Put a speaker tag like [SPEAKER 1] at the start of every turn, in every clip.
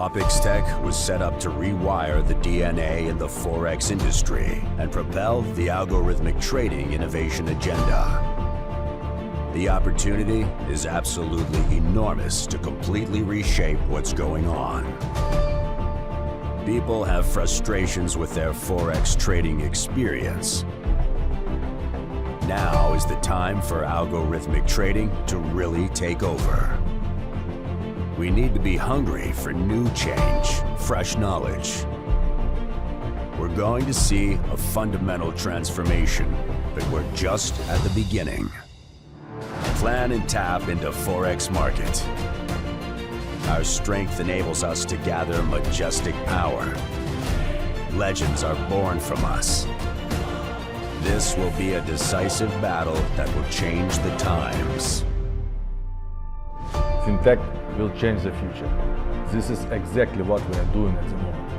[SPEAKER 1] OPEX was set up to rewire the DNA in the Forex industry and propel the algorithmic trading innovation agenda. The opportunity is absolutely enormous to completely reshape what's going on. People have frustrations with their Forex trading experience. Now is the time for algorithmic trading to really take over. We need to be hungry for new change, fresh knowledge. We're going to see a fundamental transformation, but we're just at the beginning. Plan and tap into Forex market. Our strength enables us to gather majestic power. Legends are born from us. This will be a decisive battle that will change the times.
[SPEAKER 2] Fintech will change the future. This is exactly what we are doing at the moment.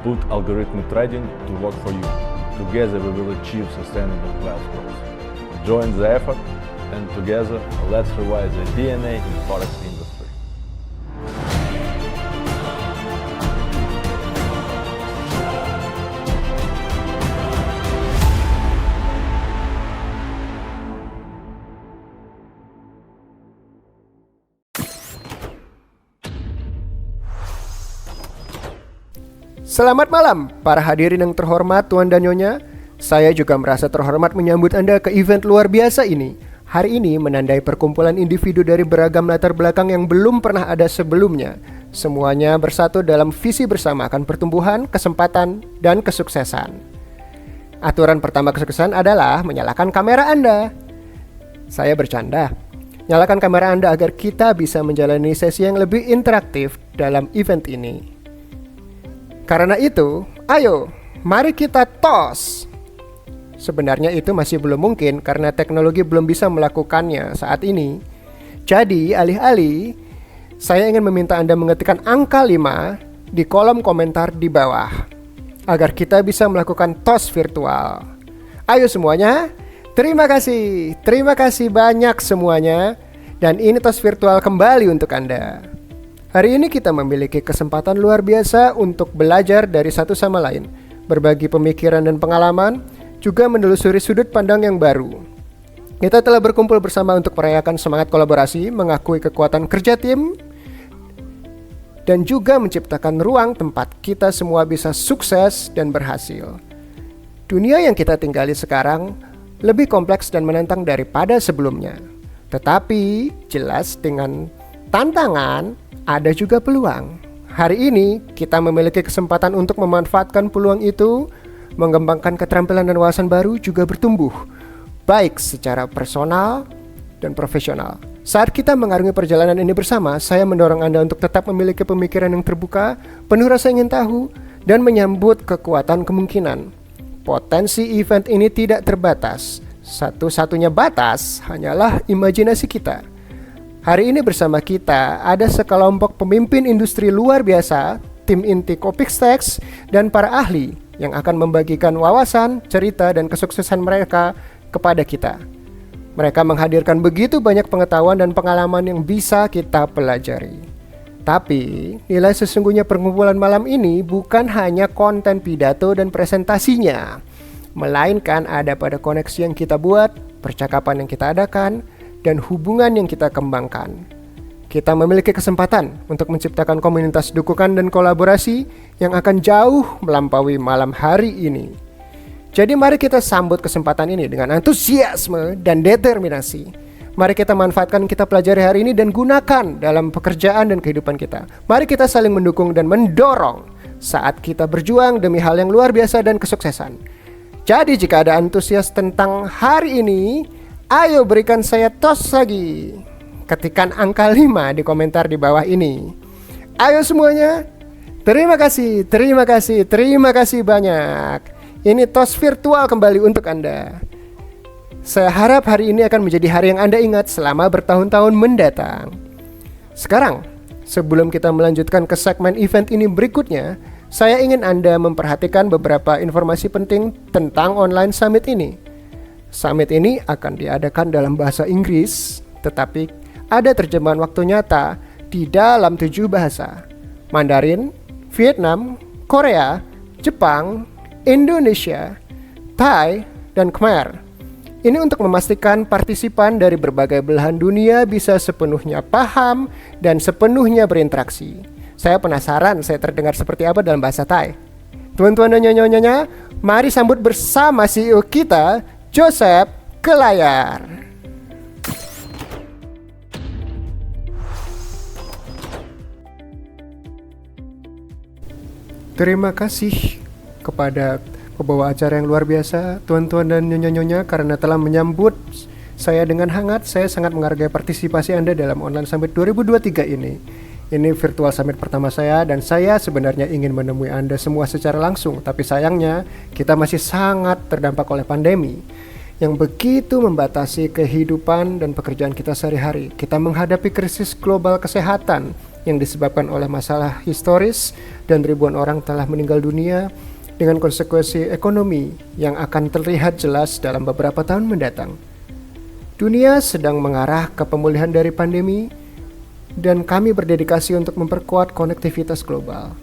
[SPEAKER 2] Put algorithmic trading to work for you. Together we will achieve sustainable wealth growth. Join the effort and together let's rewire the DNA in Forex industry.
[SPEAKER 3] Selamat malam, para hadirin yang terhormat Tuan dan Nyonya. Saya juga merasa terhormat menyambut Anda ke event luar biasa ini. Hari ini menandai perkumpulan individu dari beragam latar belakang yang belum pernah ada sebelumnya. Semuanya bersatu dalam visi bersama akan pertumbuhan, kesempatan, dan kesuksesan. Aturan pertama kesuksesan adalah menyalakan kamera Anda. Saya bercanda. Nyalakan kamera Anda agar kita bisa menjalani sesi yang lebih interaktif dalam event ini. Karena itu, ayo, mari kita tos. Sebenarnya itu masih belum mungkin karena teknologi belum bisa melakukannya saat ini. Jadi, alih-alih, saya ingin meminta Anda mengetikkan angka 5 di kolom komentar di bawah agar kita bisa melakukan tos virtual. Ayo semuanya, terima kasih banyak semuanya. Dan ini tos virtual kembali untuk Anda. Hari ini kita memiliki kesempatan luar biasa untuk belajar dari satu sama lain, berbagi pemikiran dan pengalaman, juga menelusuri sudut pandang yang baru. Kita telah berkumpul bersama untuk merayakan semangat kolaborasi, mengakui kekuatan kerja tim, dan juga menciptakan ruang tempat kita semua bisa sukses dan berhasil. Dunia yang kita tinggali sekarang lebih kompleks dan menantang daripada sebelumnya. Tetapi jelas dengan tantangan ada juga peluang. Hari ini kita memiliki kesempatan untuk memanfaatkan peluang itu, mengembangkan keterampilan dan wawasan baru juga bertumbuh, baik secara personal dan profesional. Saat kita mengarungi perjalanan ini bersama, saya mendorong Anda untuk tetap memiliki pemikiran yang terbuka, penuh rasa ingin tahu, dan menyambut kekuatan kemungkinan. Potensi event ini tidak terbatas. Satu-satunya batas hanyalah imajinasi kita. Hari ini bersama kita ada sekelompok pemimpin industri luar biasa, tim inti OPEX dan para ahli yang akan membagikan wawasan, cerita, dan kesuksesan mereka kepada kita. Mereka menghadirkan begitu banyak pengetahuan dan pengalaman yang bisa kita pelajari. Tapi nilai sesungguhnya perkumpulan malam ini bukan hanya konten pidato dan presentasinya, melainkan ada pada koneksi yang kita buat, percakapan yang kita adakan, dan hubungan yang kita kembangkan. Kita memiliki kesempatan untuk menciptakan komunitas dukungan dan kolaborasi yang akan jauh melampaui malam hari ini. Jadi mari kita sambut kesempatan ini dengan antusiasme dan determinasi. Mari kita manfaatkan kita pelajari hari ini dan gunakan dalam pekerjaan dan kehidupan kita. Mari kita saling mendukung dan mendorong saat kita berjuang demi hal yang luar biasa dan kesuksesan. Jadi jika ada antusias tentang hari ini, ayo berikan saya tos lagi. Ketikkan angka 5 di komentar di bawah ini. Ayo semuanya. Terima kasih banyak. Ini tos virtual kembali untuk Anda. Saya harap hari ini akan menjadi hari yang Anda ingat selama bertahun-tahun mendatang. Sekarang, sebelum kita melanjutkan ke segmen event ini berikutnya, saya ingin Anda memperhatikan beberapa informasi penting tentang online summit ini. Summit ini akan diadakan dalam bahasa Inggris, tetapi ada terjemahan waktu nyata di dalam 7 bahasa. Mandarin, Vietnam, Korea, Jepang, Indonesia, Thai, dan Khmer. Ini untuk memastikan partisipan dari berbagai belahan dunia bisa sepenuhnya paham dan sepenuhnya berinteraksi. Saya penasaran saya terdengar seperti apa dalam bahasa Thai. Tuan-tuan dan nyonya-nyonya, mari sambut bersama CEO kita, Joseph, ke layar. Terima kasih kepada pembawa acara yang luar biasa, tuan-tuan dan nyonya-nyonya, karena telah menyambut saya dengan hangat. Saya sangat menghargai partisipasi Anda dalam Online Summit 2023 ini. Ini virtual summit pertama saya dan saya sebenarnya ingin menemui Anda semua secara langsung, tapi sayangnya kita masih sangat terdampak oleh pandemi yang begitu membatasi kehidupan dan pekerjaan kita sehari-hari. Kita menghadapi krisis global kesehatan yang disebabkan oleh masalah historis dan ribuan orang telah meninggal dunia dengan konsekuensi ekonomi yang akan terlihat jelas dalam beberapa tahun mendatang. Dunia sedang mengarah ke pemulihan dari pandemi dan kami berdedikasi untuk memperkuat konektivitas global.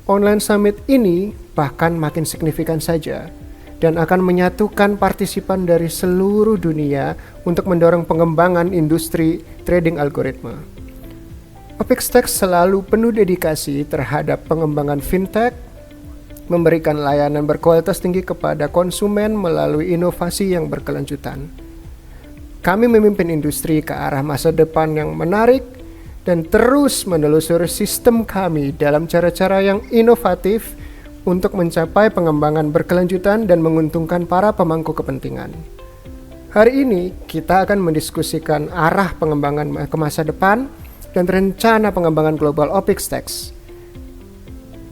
[SPEAKER 3] Online Summit ini bahkan makin signifikan saja dan akan menyatukan partisipan dari seluruh dunia untuk mendorong pengembangan industri trading algoritma. OpexTex selalu penuh dedikasi terhadap pengembangan fintech, memberikan layanan berkualitas tinggi kepada konsumen melalui inovasi yang berkelanjutan. Kami memimpin industri ke arah masa depan yang menarik dan terus menelusuri sistem kami dalam cara-cara yang inovatif untuk mencapai pengembangan berkelanjutan dan menguntungkan para pemangku kepentingan. Hari ini kita akan mendiskusikan arah pengembangan ke masa depan dan rencana pengembangan global OpexTex.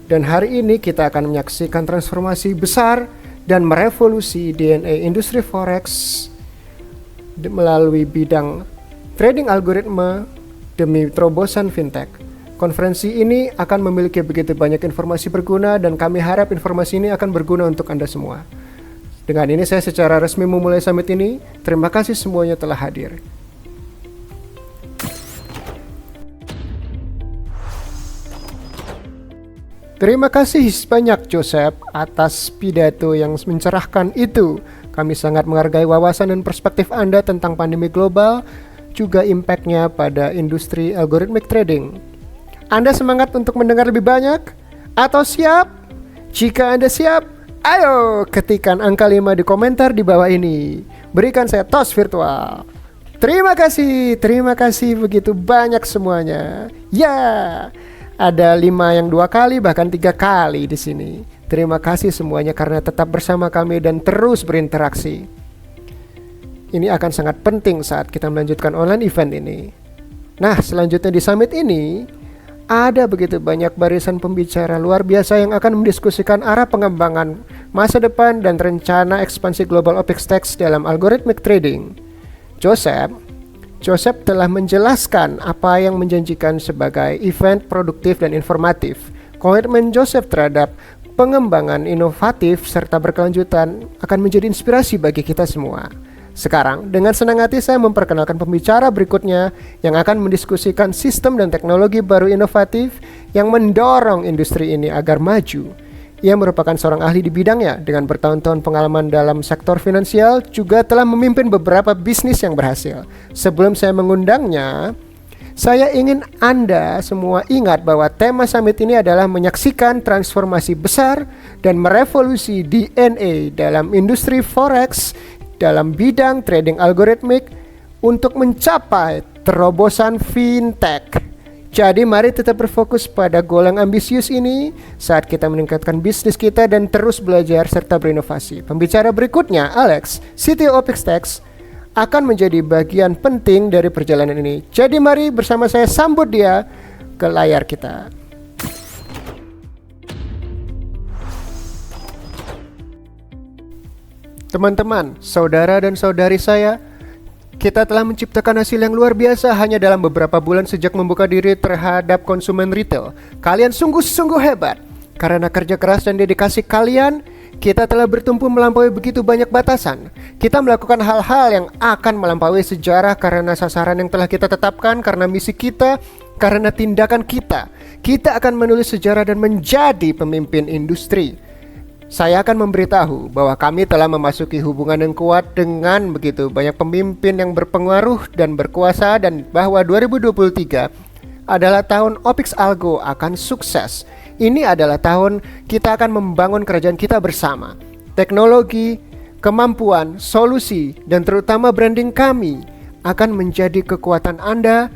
[SPEAKER 3] Dan hari ini kita akan menyaksikan transformasi besar dan merevolusi DNA industri forex melalui bidang trading algoritma demi terobosan fintech. Konferensi ini akan memiliki begitu banyak informasi berguna dan kami harap informasi ini akan berguna untuk Anda semua. Dengan ini saya secara resmi memulai summit ini. Terima kasih semuanya telah hadir. Terima kasih banyak Joseph atas pidato yang mencerahkan itu. Kami sangat menghargai wawasan dan perspektif Anda tentang pandemi global, juga impact-nya pada industri algorithmic trading. Anda semangat untuk mendengar lebih banyak? Atau siap? Jika Anda siap, ayo ketikkan angka 5 di komentar di bawah ini. Berikan saya tos virtual. Terima kasih begitu banyak semuanya. Ya. Ada 5 yang 2 kali bahkan 3 kali di sini. Terima kasih semuanya karena tetap bersama kami dan terus berinteraksi. Ini akan sangat penting saat kita melanjutkan online event ini. Nah, selanjutnya di summit ini ada begitu banyak barisan pembicara luar biasa yang akan mendiskusikan arah pengembangan masa depan dan rencana ekspansi global OpexTex dalam algorithmic trading. Joseph telah menjelaskan apa yang menjanjikan sebagai event produktif dan informatif. Komitmen Joseph terhadap pengembangan inovatif serta berkelanjutan akan menjadi inspirasi bagi kita semua. Sekarang, dengan senang hati saya memperkenalkan pembicara berikutnya yang akan mendiskusikan sistem dan teknologi baru inovatif yang mendorong industri ini agar maju. Ia merupakan seorang ahli di bidangnya dengan bertahun-tahun pengalaman dalam sektor finansial, juga telah memimpin beberapa bisnis yang berhasil. Sebelum saya mengundangnya, saya ingin Anda semua ingat bahwa tema summit ini adalah menyaksikan transformasi besar dan merevolusi DNA dalam industri forex dalam bidang trading algoritmik untuk mencapai terobosan fintech. Jadi mari tetap berfokus pada goal yang ambisius ini saat kita meningkatkan bisnis kita dan terus belajar serta berinovasi. Pembicara berikutnya, Alex, CTO OpexTex, akan menjadi bagian penting dari perjalanan ini. Jadi mari bersama saya sambut dia ke layar kita. Teman-teman, saudara dan saudari saya, kita telah menciptakan hasil yang luar biasa hanya dalam beberapa bulan sejak membuka diri terhadap konsumen retail. Kalian sungguh-sungguh hebat. Karena kerja keras dan dedikasi kalian, kita telah bertumpu melampaui begitu banyak batasan. Kita melakukan hal-hal yang akan melampaui sejarah karena sasaran yang telah kita tetapkan, karena misi kita Karena tindakan kita akan menulis sejarah dan menjadi pemimpin industri. Saya akan memberitahu bahwa kami telah memasuki hubungan yang kuat dengan begitu banyak pemimpin yang berpengaruh dan berkuasa, dan bahwa 2023 adalah tahun Opix Algo akan sukses. Ini adalah tahun kita akan membangun kerajaan kita bersama. Teknologi, kemampuan, solusi, dan terutama branding kami akan menjadi kekuatan Anda.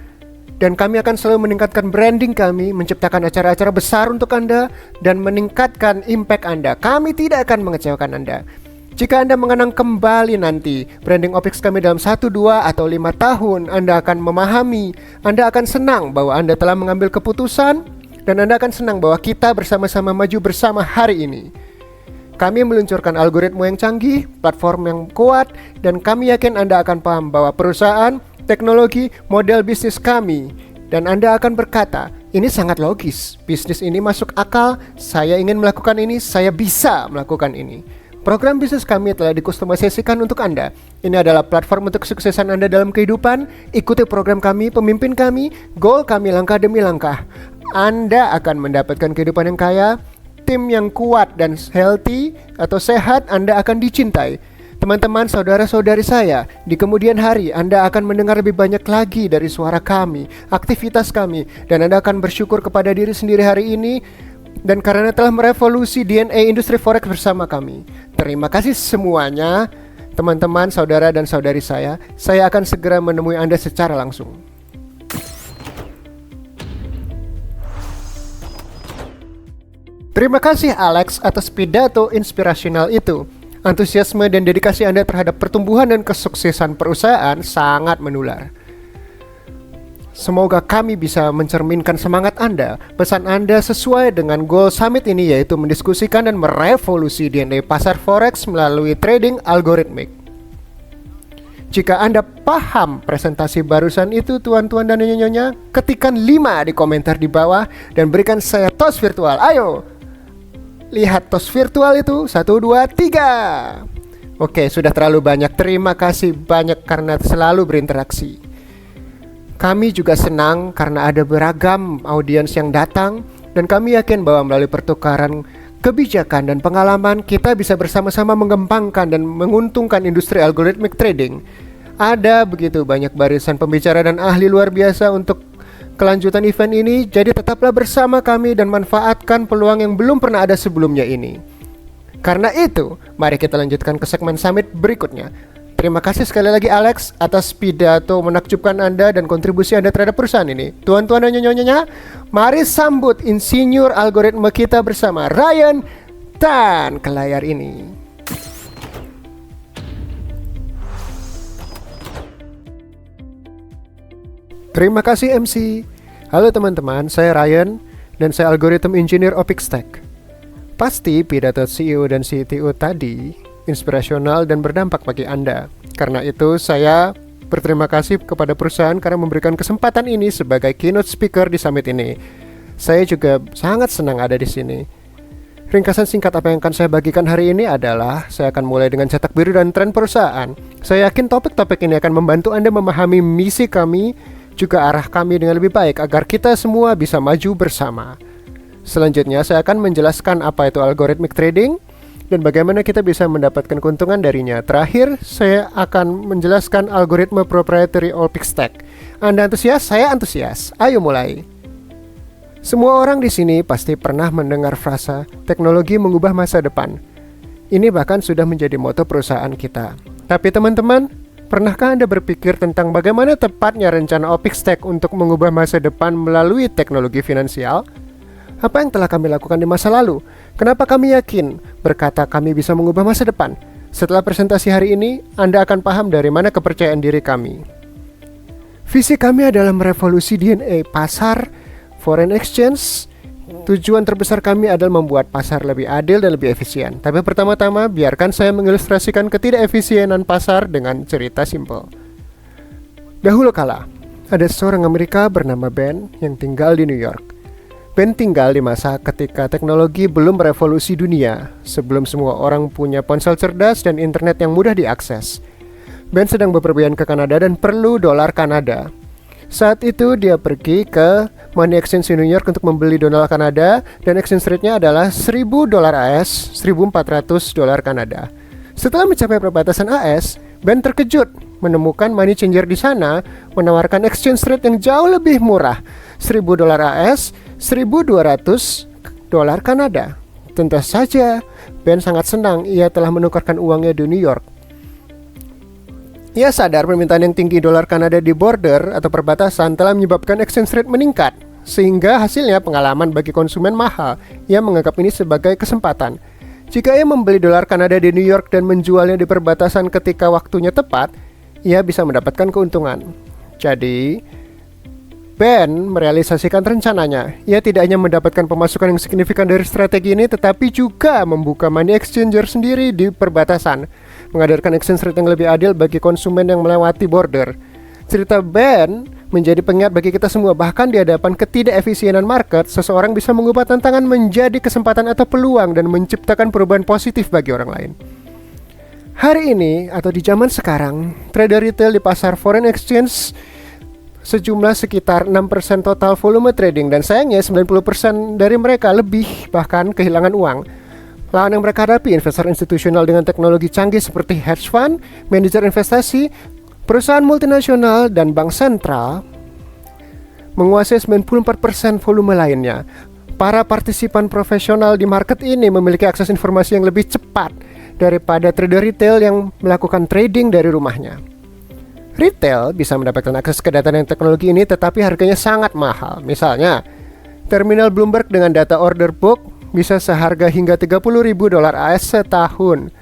[SPEAKER 3] Dan kami akan selalu meningkatkan branding kami, menciptakan acara-acara besar untuk Anda, dan meningkatkan impact Anda. Kami tidak akan mengecewakan Anda. Jika Anda mengenang kembali nanti branding Opix kami dalam 1, 2, atau 5 tahun, Anda akan memahami, Anda akan senang bahwa Anda telah mengambil keputusan, dan Anda akan senang bahwa kita bersama-sama maju bersama hari ini. Kami meluncurkan algoritma yang canggih, platform yang kuat, dan kami yakin Anda akan paham bahwa perusahaan, teknologi, model bisnis kami, dan Anda akan berkata, ini sangat logis, bisnis ini masuk akal, saya ingin melakukan ini, saya bisa melakukan ini. Program bisnis kami telah dikustomisasikan untuk Anda. Ini adalah platform untuk kesuksesan Anda dalam kehidupan. Ikuti program kami, pemimpin kami, goal kami langkah demi langkah. Anda akan mendapatkan kehidupan yang kaya, tim yang kuat dan healthy atau sehat, Anda akan dicintai. Teman-teman, saudara-saudari saya, di kemudian hari Anda akan mendengar lebih banyak lagi dari suara kami, aktivitas kami, dan Anda akan bersyukur kepada diri sendiri hari ini, dan karena telah merevolusi DNA industri forex bersama kami. Terima kasih semuanya, teman-teman, saudara dan saudari saya. Saya akan segera menemui Anda secara langsung. Terima kasih Alex atas pidato inspirasional itu. Antusiasme dan dedikasi Anda terhadap pertumbuhan dan kesuksesan perusahaan sangat menular. Semoga kami bisa mencerminkan semangat Anda. Pesan Anda sesuai dengan goal summit ini, yaitu mendiskusikan dan merevolusi DNA pasar forex melalui trading algoritmik. Jika Anda paham presentasi barusan itu, tuan-tuan dan nyonya, ketikkan 5 di komentar di bawah dan berikan saya tos virtual. Ayo, lihat tos virtual itu. 1, 2, 3. Oke, sudah terlalu banyak. Terima kasih banyak karena selalu berinteraksi. Kami juga senang karena ada beragam audiens yang datang, dan kami yakin bahwa melalui pertukaran kebijakan dan pengalaman, kita bisa bersama-sama mengembangkan dan menguntungkan industri algorithmic trading. Ada begitu banyak barisan pembicara dan ahli luar biasa untuk kelanjutan event ini, jadi tetaplah bersama kami dan manfaatkan peluang yang belum pernah ada sebelumnya ini. Karena itu, mari kita lanjutkan ke segmen summit berikutnya. Terima kasih sekali lagi Alex atas pidato menakjubkan Anda dan kontribusi Anda terhadap perusahaan ini. Tuan-tuan dan nyonya, mari sambut insinyur algoritma kita bersama, Ryan Tan, ke layar ini. Terima kasih MC. Halo teman-teman, saya Ryan dan saya algorithm engineer Opix Tech. Pasti pidato CEO dan CTO tadi inspirasional dan berdampak bagi Anda. Karena itu saya berterima kasih kepada perusahaan karena memberikan kesempatan ini sebagai keynote speaker di summit ini. Saya juga sangat senang ada di sini. Ringkasan singkat apa yang akan saya bagikan hari ini adalah saya akan mulai dengan cetak biru dan tren perusahaan. Saya yakin topik-topik ini akan membantu Anda memahami misi kami, juga arah kami dengan lebih baik agar kita semua bisa maju bersama. Selanjutnya saya akan menjelaskan apa itu algorithmic trading dan bagaimana kita bisa mendapatkan keuntungan darinya. Terakhir, saya akan menjelaskan algoritma proprietary Opix Tech. Anda antusias? Saya antusias. Ayo mulai. Semua orang di sini pasti pernah mendengar frasa teknologi mengubah masa depan. Ini bahkan sudah menjadi moto perusahaan kita. Tapi teman-teman, pernahkah Anda berpikir tentang bagaimana tepatnya rencana Opix Tech untuk mengubah masa depan melalui teknologi finansial? Apa yang telah kami lakukan di masa lalu? Kenapa kami yakin berkata kami bisa mengubah masa depan? Setelah presentasi hari ini, Anda akan paham dari mana kepercayaan diri kami. Visi kami adalah merevolusi DNA pasar foreign exchange. Tujuan terbesar kami adalah membuat pasar lebih adil dan lebih efisien. Tapi pertama-tama, biarkan saya mengilustrasikan ketidakefisienan pasar dengan cerita simpel. Dahulu kala, ada seorang Amerika bernama Ben yang tinggal di New York. Ben tinggal di masa ketika teknologi belum merevolusi dunia, sebelum semua orang punya ponsel cerdas dan internet yang mudah diakses. Ben sedang bepergian ke Kanada dan perlu dolar Kanada. Saat itu dia pergi ke Money Exchange di New York untuk membeli dolar Kanada dan exchange rate-nya adalah 1.000 dolar AS, 1.400 dolar Kanada. Setelah mencapai perbatasan AS, Ben terkejut menemukan money changer di sana menawarkan exchange rate yang jauh lebih murah, 1.000 dolar AS, 1.200 dolar Kanada. Tentu saja, Ben sangat senang ia telah menukarkan uangnya di New York. Ia sadar permintaan yang tinggi dolar Kanada di border atau perbatasan telah menyebabkan exchange rate meningkat, sehingga hasilnya pengalaman bagi konsumen mahal. Ia menganggap ini sebagai kesempatan. Jika ia membeli dolar Kanada di New York dan menjualnya di perbatasan ketika waktunya tepat, ia bisa mendapatkan keuntungan. Jadi, Ben merealisasikan rencananya. Ia tidak hanya mendapatkan pemasukan yang signifikan dari strategi ini, tetapi juga membuka money exchanger sendiri di perbatasan, menghadirkan exchange rate yang lebih adil bagi konsumen yang melewati border. Cerita Ben menjadi pengingat bagi kita semua. Bahkan di hadapan ketidakefisienan market, seseorang bisa mengubah tantangan menjadi kesempatan atau peluang dan menciptakan perubahan positif bagi orang lain. Hari ini atau di zaman sekarang, trader retail di pasar foreign exchange sejumlah sekitar 6% total volume trading, dan sayangnya 90% dari mereka lebih bahkan kehilangan uang. Lawan yang mereka hadapi investor institusional dengan teknologi canggih seperti hedge fund, manajer investasi, perusahaan multinasional, dan bank sentral menguasai 94% volume lainnya. Para partisipan profesional di market ini memiliki akses informasi yang lebih cepat daripada trader retail yang melakukan trading dari rumahnya. Retail bisa mendapatkan akses ke data dan teknologi ini, tetapi harganya sangat mahal. Misalnya, terminal Bloomberg dengan data order book bisa seharga hingga 30.000 dolar AS setahun.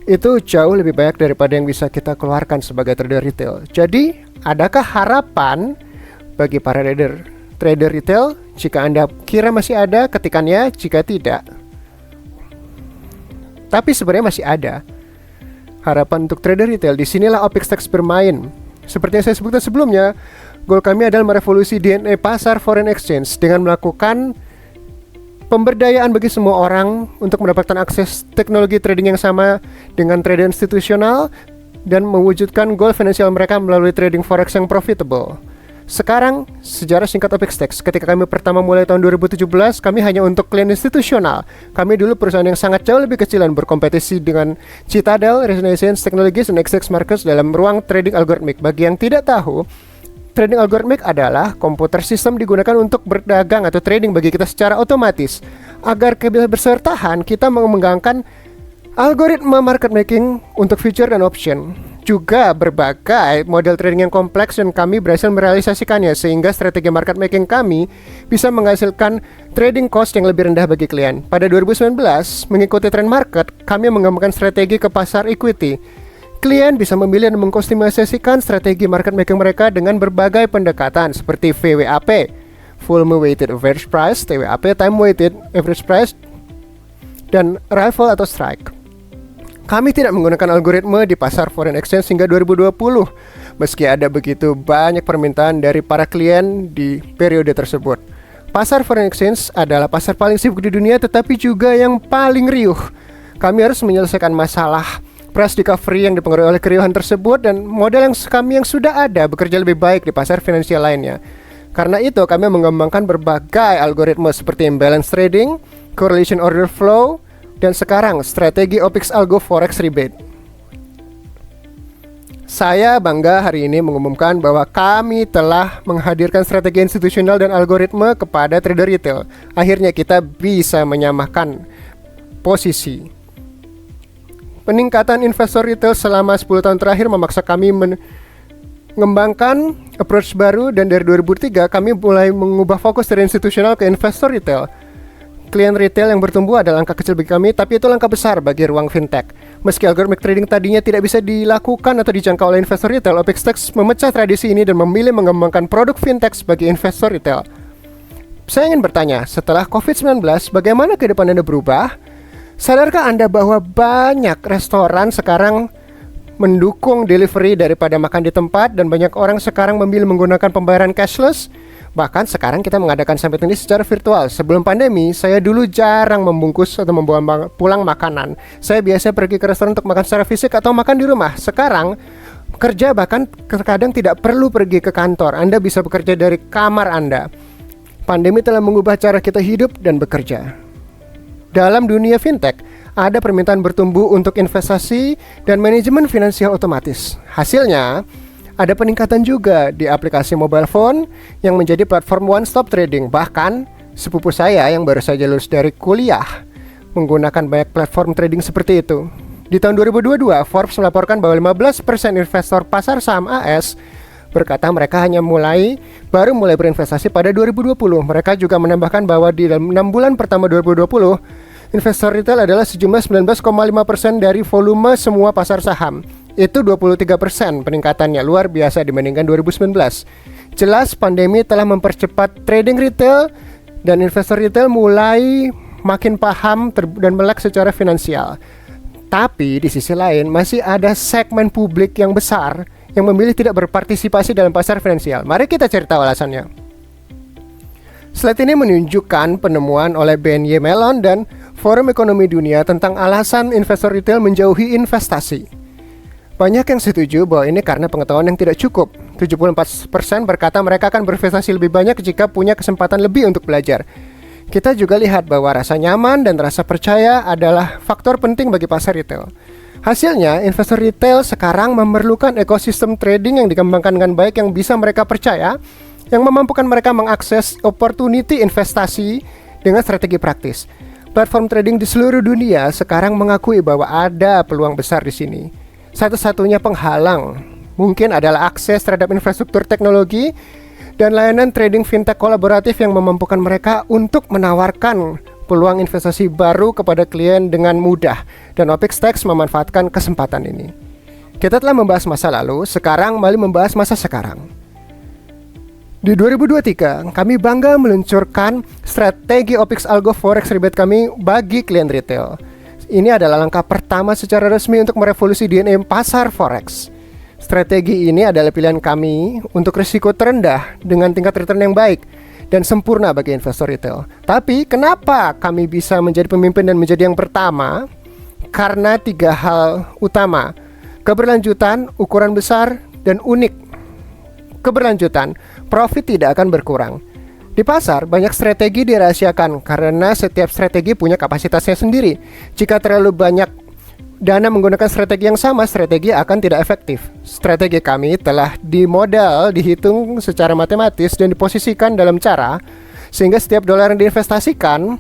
[SPEAKER 3] Itu jauh lebih banyak daripada yang bisa kita keluarkan sebagai trader retail. Jadi, adakah harapan bagi para trader retail? Jika Anda kira masih ada, ketikkan ya. Jika tidak, tapi sebenarnya masih ada harapan untuk trader retail. Disinilah OPEXTEX bermain. Seperti yang saya sebutkan sebelumnya, goal kami adalah merevolusi DNA pasar foreign exchange dengan melakukan pemberdayaan bagi semua orang untuk mendapatkan akses teknologi trading yang sama dengan trader institusional dan mewujudkan goal finansial mereka melalui trading forex yang profitable. Sekarang, sejarah singkat OPEXTEX. Ketika kami pertama mulai tahun 2017, kami hanya untuk klien institusional. Kami dulu perusahaan yang sangat jauh lebih kecil dan berkompetisi dengan Citadel, Renaissance Technologies, dan XX Markets dalam ruang trading algoritmik. Bagi yang tidak tahu, trading algoritmik adalah komputer sistem digunakan untuk berdagang atau trading bagi kita secara otomatis. Agar kita bisa bertahan, kita mengembangkan algoritma market making untuk future dan option. Juga berbagai model trading yang kompleks, dan kami berhasil merealisasikannya sehingga strategi market making kami bisa menghasilkan trading cost yang lebih rendah bagi klien. Pada 2019, mengikuti tren market, kami mengembangkan strategi ke pasar equity. Klien bisa memilih dan mengkostumasikan strategi market making mereka dengan berbagai pendekatan seperti VWAP, Volume Weighted Average Price, TWAP, Time Weighted Average Price, dan Rival atau Strike. Kami tidak menggunakan algoritma di pasar foreign exchange hingga 2020, meski ada begitu banyak permintaan dari para klien di periode tersebut. Pasar foreign exchange adalah pasar paling sibuk di dunia, tetapi juga yang paling riuh. Kami harus menyelesaikan masalah price discovery yang dipengaruhi oleh keriuhan tersebut, dan model yang sudah ada bekerja lebih baik di pasar finansial lainnya. Karena itu, kami mengembangkan berbagai algoritma seperti imbalance trading, correlation order flow, dan sekarang strategi OPEX Algo Forex Rebate. Saya bangga hari ini mengumumkan bahwa kami telah menghadirkan strategi institusional dan algoritma kepada trader retail. Akhirnya kita bisa menyamakan posisi. Peningkatan investor retail selama 10 tahun terakhir memaksa kami mengembangkan approach baru, dan dari 2003 kami mulai mengubah fokus dari institusional ke investor retail. Klien retail yang bertumbuh adalah langkah kecil bagi kami, tapi itu langkah besar bagi ruang fintech. Meski algoritmik trading tadinya tidak bisa dilakukan atau dijangkau oleh investor retail, OPEXTEX memecah tradisi ini dan memilih mengembangkan produk fintech bagi investor retail. Saya ingin bertanya, setelah COVID-19, bagaimana kehidupan Anda berubah? Sadarkah Anda bahwa banyak restoran sekarang mendukung delivery daripada makan di tempat, dan banyak orang sekarang memilih menggunakan pembayaran cashless? Bahkan sekarang kita mengadakan sampai ini secara virtual. Sebelum pandemi, saya dulu jarang membungkus atau membawa pulang makanan. Saya biasa pergi ke restoran untuk makan secara fisik atau makan di rumah. Sekarang, Pekerja bahkan terkadang tidak perlu pergi ke kantor. Anda bisa bekerja dari kamar Anda. Pandemi telah mengubah cara kita hidup dan bekerja. Dalam dunia fintech, ada permintaan bertumbuh untuk investasi dan manajemen finansial otomatis. Hasilnya, ada peningkatan juga di aplikasi mobile phone yang menjadi platform one-stop trading. Bahkan, sepupu saya yang baru saja lulus dari kuliah menggunakan banyak platform trading seperti itu. Di tahun 2022, Forbes melaporkan bahwa 15% investor pasar saham AS berkata mereka baru mulai berinvestasi pada 2020. Mereka juga menambahkan bahwa di dalam 6 bulan pertama 2020, investor retail adalah sejumlah 19,5% dari volume semua pasar saham. Itu 23% peningkatannya, luar biasa dibandingkan 2019. Jelas pandemi telah mempercepat trading retail dan investor retail mulai makin paham dan melek secara finansial. Tapi di sisi lain masih ada segmen publik yang besar yang memilih tidak berpartisipasi dalam pasar finansial. Mari kita cari tahu alasannya. Slide ini menunjukkan penemuan oleh BNY Mellon dan Forum Ekonomi Dunia tentang alasan investor retail menjauhi investasi. Banyak yang setuju bahwa ini karena pengetahuan yang tidak cukup. 74% berkata mereka akan berinvestasi lebih banyak jika punya kesempatan lebih untuk belajar. Kita juga lihat bahwa rasa nyaman dan rasa percaya adalah faktor penting bagi pasar retail. Hasilnya, investor retail sekarang memerlukan ekosistem trading yang dikembangkan dengan baik yang bisa mereka percaya, yang memampukan mereka mengakses opportunity investasi dengan strategi praktis. Platform trading di seluruh dunia sekarang mengakui bahwa ada peluang besar di sini. Satu-satunya penghalang mungkin adalah akses terhadap infrastruktur teknologi dan layanan trading fintech kolaboratif yang memampukan mereka untuk menawarkan peluang investasi baru kepada klien dengan mudah, dan OpexTex memanfaatkan kesempatan ini. Kita telah membahas masa lalu, sekarang mari membahas masa sekarang. Di 2023, kami bangga meluncurkan strategi OPEX Algo Forex Rebate kami bagi klien retail. Ini adalah langkah pertama secara resmi untuk merevolusi DNA pasar Forex. Strategi ini adalah pilihan kami untuk risiko terendah dengan tingkat return yang baik dan sempurna bagi investor retail. Tapi kenapa kami bisa menjadi pemimpin dan menjadi yang pertama? Karena 3 hal utama: keberlanjutan, ukuran besar, dan unik. Keberlanjutan, profit tidak akan berkurang. Di pasar, banyak strategi dirahasiakan karena setiap strategi punya kapasitasnya sendiri. Jika terlalu banyak dana menggunakan strategi yang sama, strategi akan tidak efektif. Strategi kami telah dimodal, dihitung secara matematis, dan diposisikan dalam cara sehingga setiap dolar yang diinvestasikan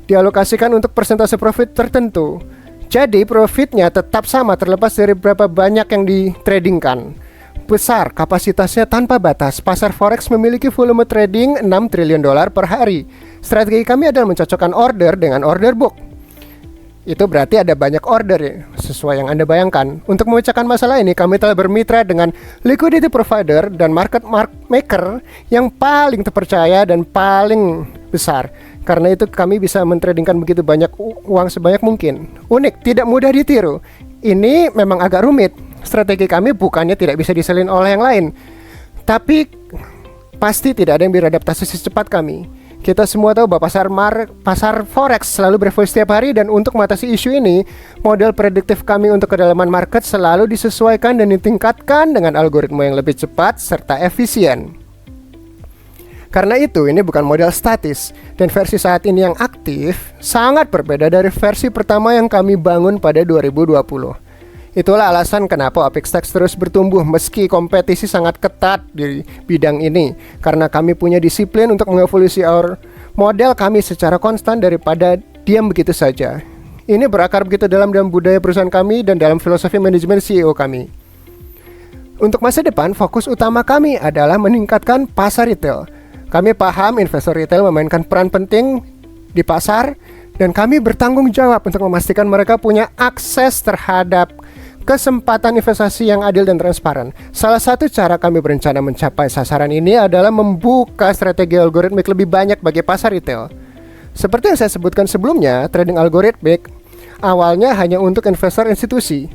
[SPEAKER 3] dialokasikan untuk persentase profit tertentu. Jadi profitnya tetap sama terlepas dari berapa banyak yang ditradingkan. Besar, kapasitasnya tanpa batas. Pasar Forex memiliki volume trading 6 triliun dolar per hari. Strategi kami adalah mencocokkan order dengan order book. Itu berarti ada banyak order ya, sesuai yang Anda bayangkan. Untuk memecahkan masalah ini, kami telah bermitra dengan liquidity provider dan market maker yang paling terpercaya dan paling besar. Karena itu kami bisa mentradingkan begitu banyak uang sebanyak mungkin. Unik, tidak mudah ditiru. Ini memang agak rumit. Strategi kami bukannya tidak bisa diselin oleh yang lain, tapi pasti tidak ada yang beradaptasi secepat kami. Kita semua tahu bahwa pasar Forex selalu berevolusi setiap hari, dan untuk mengatasi isu ini, model prediktif kami untuk kedalaman market selalu disesuaikan dan ditingkatkan dengan algoritma yang lebih cepat serta efisien. Karena itu, ini bukan model statis, dan versi saat ini yang aktif sangat berbeda dari versi pertama yang kami bangun pada 2020. Itulah alasan kenapa OpexTex terus bertumbuh meski kompetisi sangat ketat di bidang ini. Karena kami punya disiplin untuk mengevolusi model kami secara konstan daripada diam begitu saja. Ini berakar begitu dalam budaya perusahaan kami dan dalam filosofi manajemen CEO kami. Untuk masa depan, fokus utama kami adalah meningkatkan pasar retail. Kami paham investor retail memainkan peran penting di pasar, dan kami bertanggung jawab untuk memastikan mereka punya akses terhadap kesempatan investasi yang adil dan transparan. Salah satu cara kami berencana mencapai sasaran ini adalah membuka strategi algoritmik lebih banyak bagi pasar retail. Seperti yang saya sebutkan sebelumnya, trading algoritmik awalnya hanya untuk investor institusi.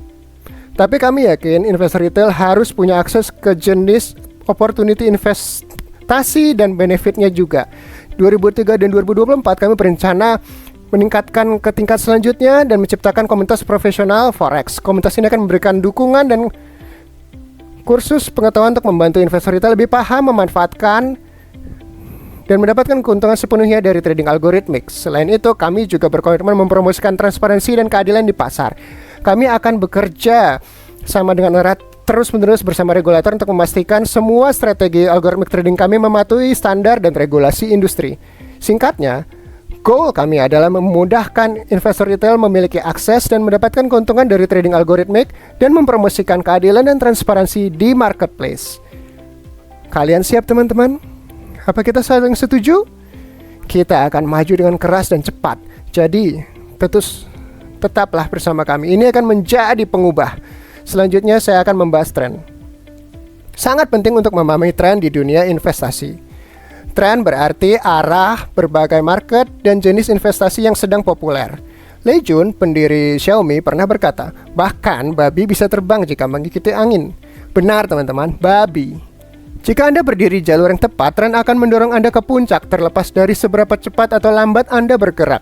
[SPEAKER 3] Tapi kami yakin investor retail harus punya akses ke jenis opportunity investasi dan benefitnya juga. 2003 dan 2024 kami berencana meningkatkan ke tingkat selanjutnya dan menciptakan komunitas profesional Forex. Komunitas ini akan memberikan dukungan dan kursus pengetahuan untuk membantu investor retail lebih paham, memanfaatkan, dan mendapatkan keuntungan sepenuhnya dari trading algoritmik. Selain itu, kami juga berkomitmen mempromosikan transparansi dan keadilan di pasar. Kami akan bekerja sama dengan erat terus-menerus bersama regulator untuk memastikan semua strategi algoritmik trading kami mematuhi standar dan regulasi industri. Singkatnya, goal kami adalah memudahkan investor retail memiliki akses dan mendapatkan keuntungan dari trading algoritmik dan mempromosikan keadilan dan transparansi di marketplace. Kalian siap teman-teman? Apa kita saling setuju? Kita akan maju dengan keras dan cepat. Jadi, tetaplah bersama kami. Ini akan menjadi pengubah. Selanjutnya saya akan membahas tren. Sangat penting untuk memahami tren di dunia investasi. Tren berarti arah berbagai market dan jenis investasi yang sedang populer. Lei Jun, pendiri Xiaomi, pernah berkata, bahkan babi bisa terbang jika mengikuti angin. Benar teman-teman, babi. Jika Anda berdiri di jalur yang tepat, tren akan mendorong Anda ke puncak terlepas dari seberapa cepat atau lambat Anda bergerak.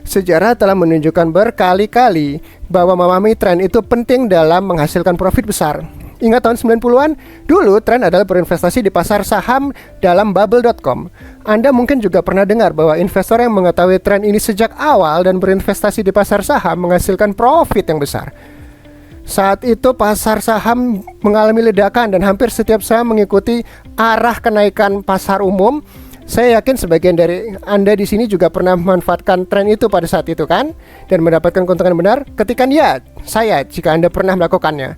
[SPEAKER 3] Sejarah telah menunjukkan berkali-kali bahwa memahami tren itu penting dalam menghasilkan profit besar. Ingat tahun 90-an? Dulu tren adalah berinvestasi di pasar saham dalam bubble.com. Anda mungkin juga pernah dengar bahwa investor yang mengetahui tren ini sejak awal dan berinvestasi di pasar saham menghasilkan profit yang besar. Saat itu pasar saham mengalami ledakan dan hampir setiap saham mengikuti arah kenaikan pasar umum. Saya yakin sebagian dari Anda di sini juga pernah memanfaatkan tren itu pada saat itu kan? Dan mendapatkan keuntungan benar? Ketikan ya, saya jika Anda pernah melakukannya.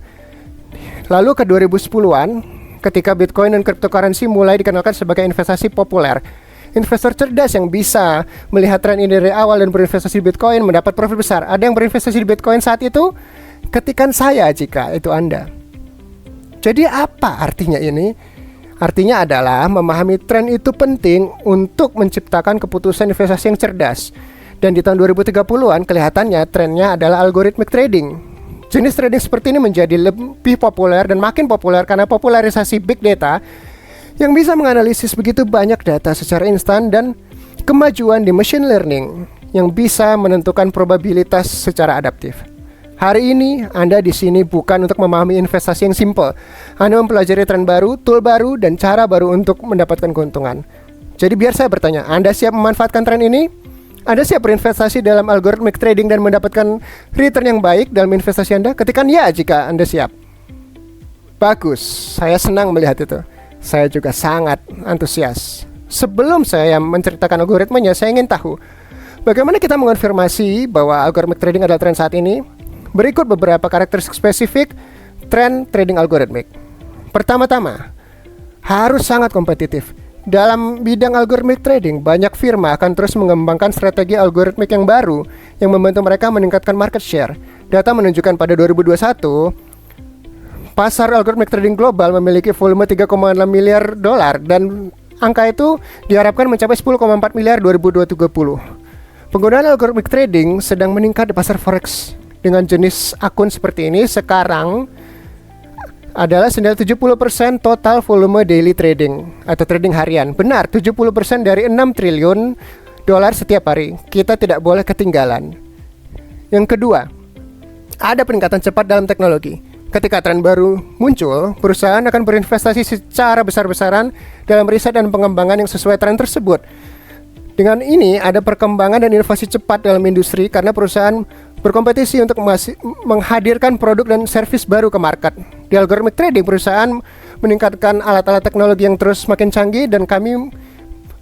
[SPEAKER 3] Lalu ke 2010-an, ketika Bitcoin dan cryptocurrency mulai dikenalkan sebagai investasi populer. Investor cerdas yang bisa melihat tren ini dari awal dan berinvestasi di Bitcoin mendapat profit besar. Ada yang berinvestasi di Bitcoin saat itu? Ketikan saya jika itu Anda. Jadi apa artinya ini? Artinya adalah memahami tren itu penting untuk menciptakan keputusan investasi yang cerdas. Dan di tahun 2030-an kelihatannya trennya adalah algorithmic trading. Jenis trading seperti ini menjadi lebih populer dan makin populer karena popularisasi big data yang bisa menganalisis begitu banyak data secara instan dan kemajuan di machine learning yang bisa menentukan probabilitas secara adaptif. Hari ini Anda di sini bukan untuk memahami investasi yang simple. Anda mempelajari tren baru, tool baru, dan cara baru untuk mendapatkan keuntungan. Jadi biar saya bertanya, Anda siap memanfaatkan tren ini? Anda siap berinvestasi dalam algorithmic trading dan mendapatkan return yang baik dalam investasi Anda? Ketikan ya jika Anda siap. Bagus, saya senang melihat itu. Saya juga sangat antusias. Sebelum saya menceritakan algoritmanya, saya ingin tahu bagaimana kita mengonfirmasi bahwa algorithmic trading adalah tren saat ini. Berikut beberapa karakteristik spesifik tren trading algoritmik. Pertama-tama, harus sangat kompetitif. Dalam bidang algorithmic trading, banyak firma akan terus mengembangkan strategi algoritmik yang baru yang membantu mereka meningkatkan market share. Data menunjukkan pada 2021, pasar algorithmic trading global memiliki volume 3,6 miliar dolar dan angka itu diharapkan mencapai 10,4 miliar 2030. Penggunaan algorithmic trading sedang meningkat di pasar forex. Dengan jenis akun seperti ini sekarang adalah senilai 70% total volume daily trading atau trading harian. Benar, 70% dari 6 triliun dolar setiap hari. Kita tidak boleh ketinggalan. Yang kedua, ada peningkatan cepat dalam teknologi. Ketika tren baru muncul, perusahaan akan berinvestasi secara besar-besaran dalam riset dan pengembangan yang sesuai tren tersebut. Dengan ini, ada perkembangan dan inovasi cepat dalam industri karena perusahaan berkompetisi untuk menghadirkan produk dan servis baru ke market. Di algorithmic trading, perusahaan meningkatkan alat-alat teknologi yang terus makin canggih dan kami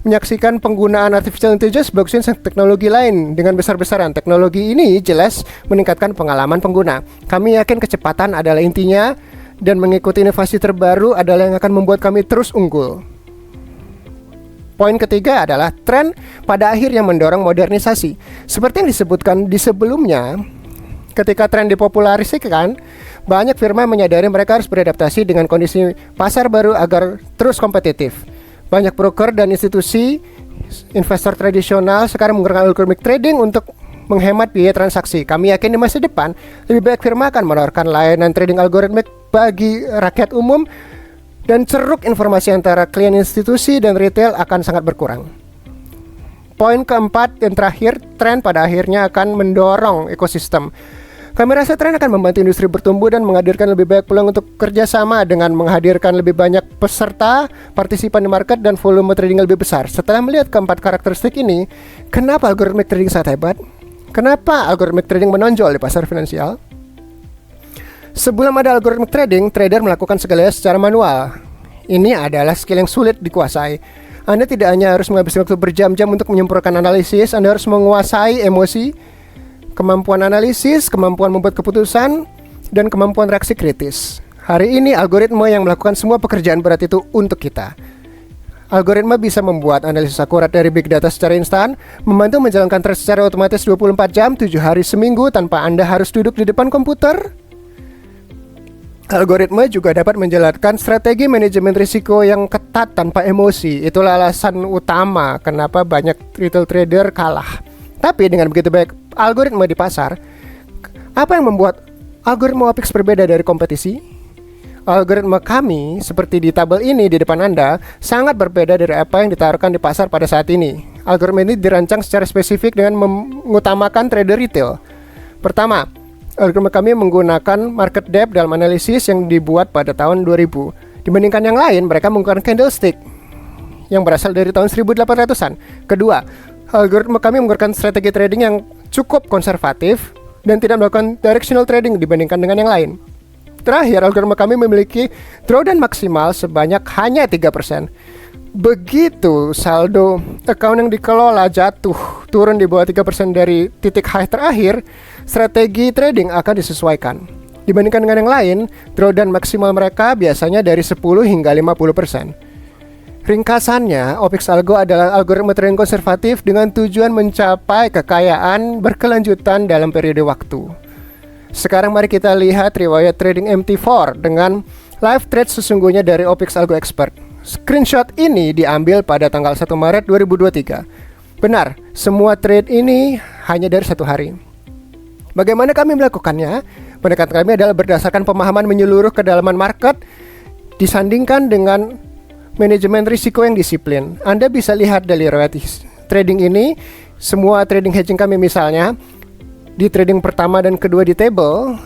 [SPEAKER 3] menyaksikan penggunaan artificial intelligence, blockchain, dan teknologi lain dengan besar-besaran. Teknologi ini jelas meningkatkan pengalaman pengguna. Kami yakin kecepatan adalah intinya dan mengikuti inovasi terbaru adalah yang akan membuat kami terus unggul. Poin ketiga adalah tren pada akhirnya mendorong modernisasi. Seperti yang disebutkan di sebelumnya, ketika tren dipopularisasikan, banyak firma menyadari mereka harus beradaptasi dengan kondisi pasar baru agar terus kompetitif. Banyak broker dan institusi investor tradisional sekarang menggunakan algorithmic trading untuk menghemat biaya transaksi. Kami yakin di masa depan lebih banyak firma akan menawarkan layanan trading algorithmic bagi rakyat umum dan ceruk informasi antara klien institusi dan retail akan sangat berkurang. Poin keempat dan terakhir, tren pada akhirnya akan mendorong ekosistem. Kami rasa tren akan membantu industri bertumbuh dan menghadirkan lebih banyak peluang untuk kerjasama dengan menghadirkan lebih banyak peserta, partisipan di market, dan volume trading yang lebih besar. Setelah melihat keempat karakteristik ini, kenapa algorithmic trading sangat hebat? Kenapa algorithmic trading menonjol di pasar finansial? Sebelum ada algorithmic trading, trader melakukan segalanya secara manual. Ini adalah skill yang sulit dikuasai. Anda tidak hanya harus menghabiskan waktu berjam-jam untuk menyempurnakan analisis, Anda harus menguasai emosi, kemampuan analisis, kemampuan membuat keputusan, dan kemampuan reaksi kritis. Hari ini algoritma yang melakukan semua pekerjaan berat itu untuk kita. Algoritma bisa membuat analisis akurat dari big data secara instan, membantu menjalankan trade secara otomatis 24 jam, 7 hari seminggu tanpa Anda harus duduk di depan komputer. Algoritma juga dapat menjalankan strategi manajemen risiko yang ketat tanpa emosi. Itulah alasan utama kenapa banyak retail trader kalah. Tapi dengan begitu baik algoritma di pasar, apa yang membuat algoritma OPX berbeda dari kompetisi? Algoritma kami, seperti di tabel ini di depan Anda, sangat berbeda dari apa yang ditaruhkan di pasar pada saat ini. Algoritma ini dirancang secara spesifik dengan mengutamakan trader retail. Pertama, algoritma kami menggunakan market depth dalam analisis yang dibuat pada tahun 2000. Dibandingkan yang lain, mereka menggunakan candlestick yang berasal dari tahun 1800-an. Kedua, algoritma kami menggunakan strategi trading yang cukup konservatif dan tidak melakukan directional trading dibandingkan dengan yang lain. Terakhir, algoritma kami memiliki drawdown maksimal sebanyak hanya 3%. Begitu saldo account yang dikelola jatuh turun di bawah 3% dari titik high terakhir, strategi trading akan disesuaikan. Dibandingkan dengan yang lain, drawdown maksimal mereka biasanya dari 10 hingga 50%. Ringkasannya, OPX Algo adalah algoritma trading konservatif dengan tujuan mencapai kekayaan berkelanjutan dalam periode waktu. Sekarang mari kita lihat riwayat trading MT4 dengan live trade sesungguhnya dari OPX Algo Expert. Screenshot ini diambil pada tanggal 1 Maret 2023. Benar, semua trade ini hanya dari 1 hari. Bagaimana kami melakukannya? Pendekatan kami adalah berdasarkan pemahaman menyeluruh kedalaman market disandingkan dengan manajemen risiko yang disiplin. Anda bisa lihat dari riwayat trading ini, semua trading hedging kami misalnya, di trading pertama dan kedua di table,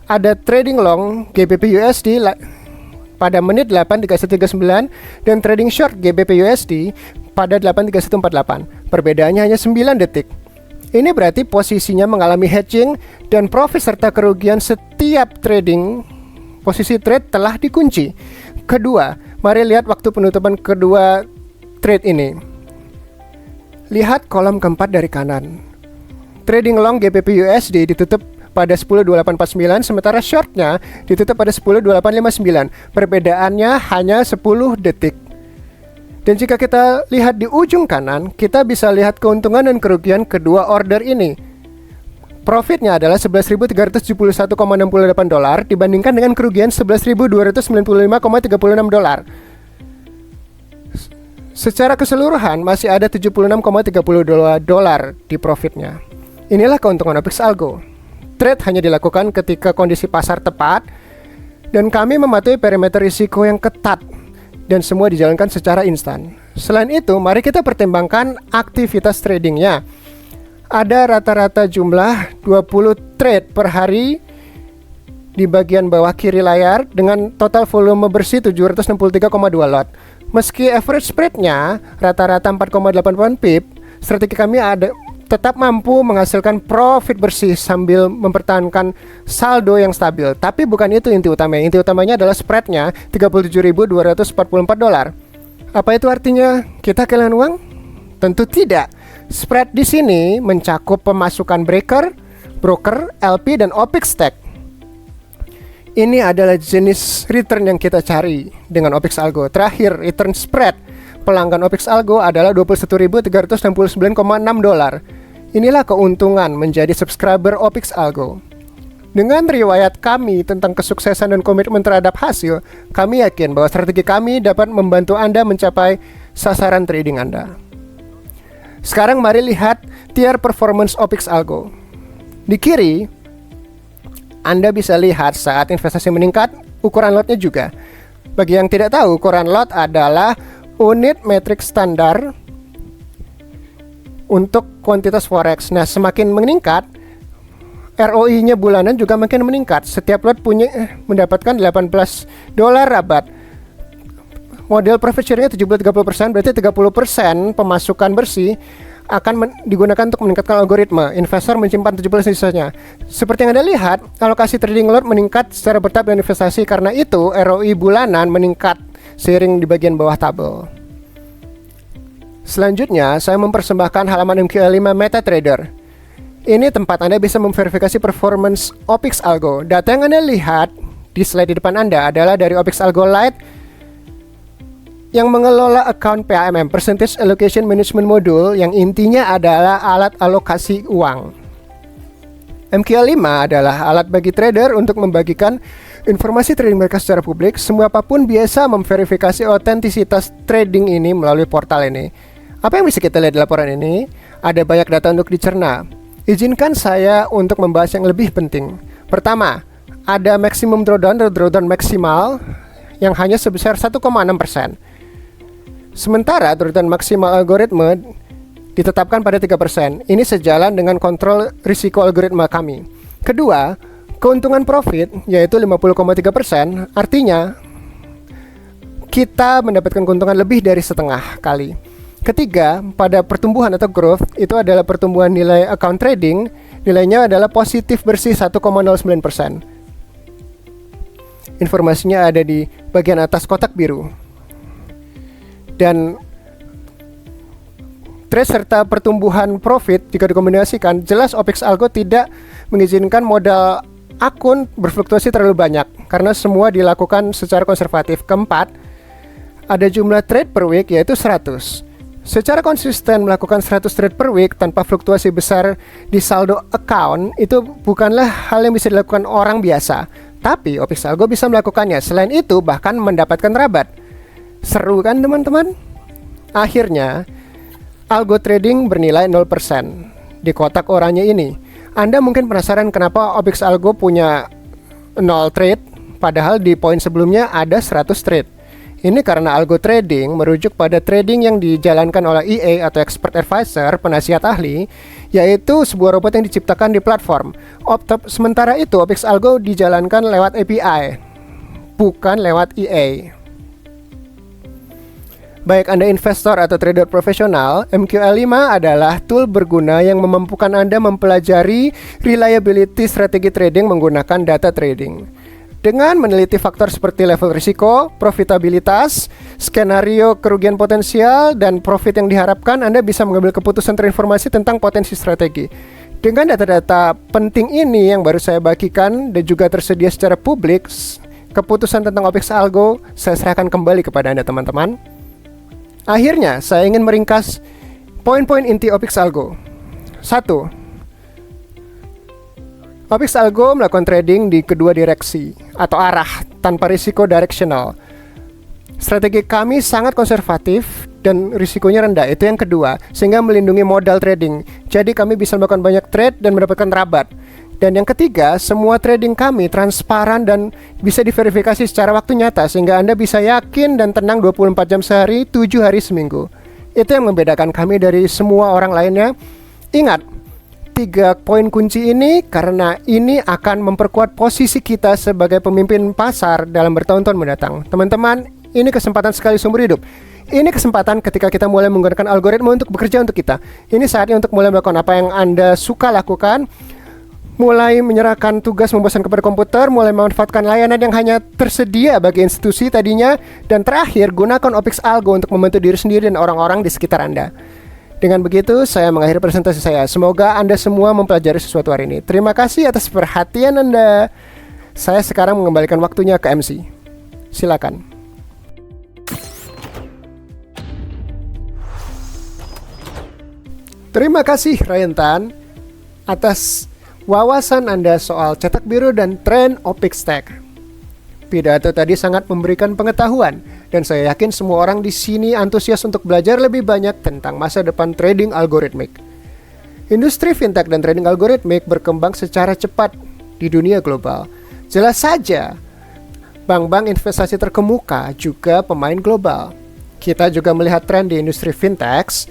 [SPEAKER 3] ada trading long GBP USD pada menit 8:31:39 dan trading short GBP USD pada 8:31:48. Perbedaannya hanya 9 detik. Ini berarti posisinya mengalami hedging dan profit serta kerugian setiap trading posisi trade telah dikunci. Kedua, mari lihat waktu penutupan kedua trade ini. Lihat kolom keempat dari kanan. Trading long GBP USD ditutup pada 10.2849, sementara shortnya ditutup pada 10.2859. Perbedaannya hanya 10 detik. Dan jika kita lihat di ujung kanan, kita bisa lihat keuntungan dan kerugian kedua order ini. Profitnya adalah $11.371,68 dibandingkan dengan kerugian $11.295,36. Secara keseluruhan masih ada $76,32 di profitnya. Inilah keuntungan OPX Algo. Trade hanya dilakukan ketika kondisi pasar tepat dan kami mematuhi parameter risiko yang ketat dan semua dijalankan secara instan. Selain itu, mari kita pertimbangkan aktivitas tradingnya. Ada rata-rata jumlah 20 trade per hari di bagian bawah kiri layar dengan total volume bersih 763,2 lot. Meski average spreadnya rata-rata 4,88 pip, strategi kami tetap mampu menghasilkan profit bersih sambil mempertahankan saldo yang stabil. Tapi bukan itu inti utamanya. Inti utamanya adalah spreadnya $37.244. Apa itu artinya? Kita kehilangan uang? Tentu tidak. Spread di sini mencakup pemasukan broker, LP, dan OPX tag. Ini adalah jenis return yang kita cari dengan OPX Algo. Terakhir, return spread pelanggan OPX Algo adalah $21.369,6. Inilah keuntungan menjadi subscriber OPX Algo. Dengan riwayat kami tentang kesuksesan dan komitmen terhadap hasil, kami yakin bahwa strategi kami dapat membantu Anda mencapai sasaran trading Anda. Sekarang mari lihat tier performance OPX Algo. Di kiri, Anda bisa lihat saat investasi meningkat, ukuran lotnya juga. Bagi yang tidak tahu, ukuran lot adalah unit metrik standar untuk kuantitas forex. Nah, semakin meningkat, ROI-nya bulanan juga makin meningkat. Setiap lot mendapatkan $18 rabat. Model profit share-nya 70-30%, berarti 30% pemasukan bersih akan digunakan untuk meningkatkan algoritma. Investor menyimpan 70% sisanya. Seperti yang Anda lihat, alokasi trading lot meningkat secara bertahap dan investasi. Karena itu, ROI bulanan meningkat seiring di bagian bawah tabel. Selanjutnya, saya mempersembahkan halaman MQL5 MetaTrader. Ini tempat Anda bisa memverifikasi performance OPX Algo. Data yang Anda lihat di slide di depan Anda adalah dari OPX Algo Lite yang mengelola account PAMM, Percentage Allocation Management Module, yang intinya adalah alat alokasi uang. MQL5 adalah alat bagi trader untuk membagikan informasi trading mereka secara publik. Semua apapun biasa memverifikasi otentisitas trading ini melalui portal ini. Apa yang bisa kita lihat di laporan ini? Ada banyak data untuk dicerna. Izinkan saya untuk membahas yang lebih penting. Pertama, ada maximum drawdown atau drawdown maksimal yang hanya sebesar 1,6%. Sementara drawdown maksimal algoritma ditetapkan pada 3%. Ini sejalan dengan kontrol risiko algoritma kami. Kedua, keuntungan profit yaitu 50,3%, artinya kita mendapatkan keuntungan lebih dari setengah kali. Ketiga, pada pertumbuhan atau growth, itu adalah pertumbuhan nilai account trading, nilainya adalah positif bersih 1,09%. Informasinya ada di bagian atas kotak biru. Dan trade serta pertumbuhan profit jika dikombinasikan, jelas OPX Algo tidak mengizinkan modal akun berfluktuasi terlalu banyak karena semua dilakukan secara konservatif. Keempat, ada jumlah trade per week yaitu 100. Secara konsisten melakukan 100 trade per week tanpa fluktuasi besar di saldo account itu bukanlah hal yang bisa dilakukan orang biasa. Tapi OPX Algo bisa melakukannya. Selain itu bahkan mendapatkan rabat. Seru kan teman-teman? Akhirnya Algo trading bernilai 0% di kotak oranye ini. Anda mungkin penasaran kenapa OPX Algo punya 0 trade padahal di poin sebelumnya ada 100 trade. Ini karena Algo Trading merujuk pada trading yang dijalankan oleh EA atau Expert Advisor, penasihat ahli, yaitu sebuah robot yang diciptakan di platform. Sementara itu, OPX Algo dijalankan lewat API, bukan lewat EA. Baik Anda investor atau trader profesional, MQL5 adalah tool berguna yang memampukan Anda mempelajari reliability strategi trading menggunakan data trading. Dengan meneliti faktor seperti level risiko, profitabilitas, skenario kerugian potensial, dan profit yang diharapkan, Anda bisa mengambil keputusan terinformasi tentang potensi strategi. Dengan data-data penting ini yang baru saya bagikan dan juga tersedia secara publik, keputusan tentang OPX Algo saya serahkan kembali kepada Anda teman-teman. Akhirnya, saya ingin meringkas poin-poin inti OPX Algo. 1. OPX Algo melakukan trading di kedua direksi atau arah tanpa risiko directional. Strategi kami sangat konservatif dan risikonya rendah, itu yang kedua, sehingga melindungi modal trading. Jadi kami bisa melakukan banyak trade dan mendapatkan rabat. Dan yang ketiga, semua trading kami transparan dan bisa diverifikasi secara waktu nyata, sehingga Anda bisa yakin dan tenang 24 jam sehari, 7 hari seminggu. Itu yang membedakan kami dari semua orang lainnya. Ingat, 3 poin kunci ini karena ini akan memperkuat posisi kita sebagai pemimpin pasar dalam bertahun-tahun mendatang. Teman-teman, ini kesempatan sekali seumur hidup. Ini kesempatan ketika kita mulai menggunakan algoritma untuk bekerja untuk kita. Ini saatnya untuk mulai melakukan apa yang Anda suka lakukan. Mulai menyerahkan tugas membosankan kepada komputer, mulai memanfaatkan layanan yang hanya tersedia bagi institusi tadinya, dan terakhir gunakan OPX Algo untuk membantu diri sendiri dan orang-orang di sekitar Anda. Dengan begitu, saya mengakhiri presentasi saya. Semoga Anda semua mempelajari sesuatu hari ini. Terima kasih atas perhatian Anda. Saya sekarang mengembalikan waktunya ke MC. Silakan. Terima kasih Ryan Tan atas wawasan Anda soal cetak biru dan tren OPX Tech. Pidato tadi sangat memberikan pengetahuan, dan saya yakin semua orang di sini antusias untuk belajar lebih banyak tentang masa depan trading algoritmik. Industri fintech dan trading algoritmik berkembang secara cepat di dunia global. Jelas saja, bank-bank investasi terkemuka juga pemain global. Kita juga melihat tren di industri fintech,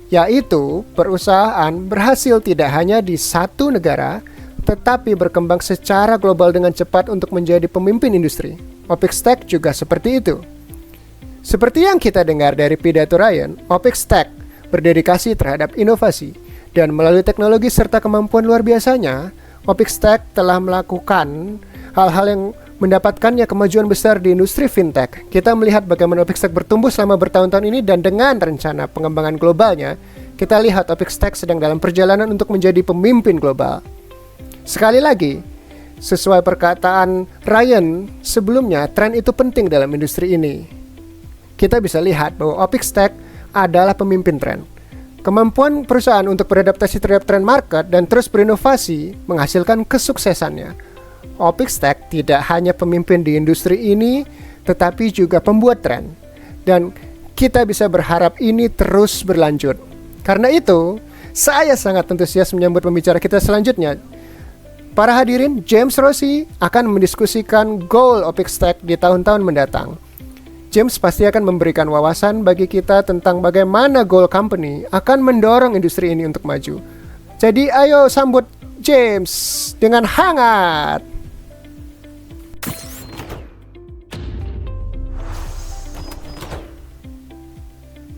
[SPEAKER 3] yaitu perusahaan berhasil tidak hanya di satu negara, tetapi berkembang secara global dengan cepat untuk menjadi pemimpin industri. OPEX juga seperti itu. Seperti yang kita dengar dari pidato Ryan, OPEX berdedikasi terhadap inovasi, dan melalui teknologi serta kemampuan luar biasanya, OPEX telah melakukan hal-hal yang mendapatkannya kemajuan besar di industri fintech. Kita melihat bagaimana OPEX bertumbuh selama bertahun-tahun ini, dan dengan rencana pengembangan globalnya, kita lihat OPEX sedang dalam perjalanan untuk menjadi pemimpin global. Sekali lagi, sesuai perkataan Ryan sebelumnya, tren itu penting dalam industri ini. Kita bisa lihat bahwa OPEX adalah pemimpin tren. Kemampuan perusahaan untuk beradaptasi terhadap tren market dan terus berinovasi menghasilkan kesuksesannya. OPEX tidak hanya pemimpin di industri ini, tetapi juga pembuat tren. Dan kita bisa berharap ini terus berlanjut. Karena itu, saya sangat antusias menyambut pembicara kita selanjutnya. Para hadirin, James Rossi akan mendiskusikan goal OPEX di tahun-tahun mendatang. James pasti akan memberikan wawasan bagi kita tentang bagaimana goal company akan mendorong industri ini untuk maju. Jadi ayo sambut James dengan hangat.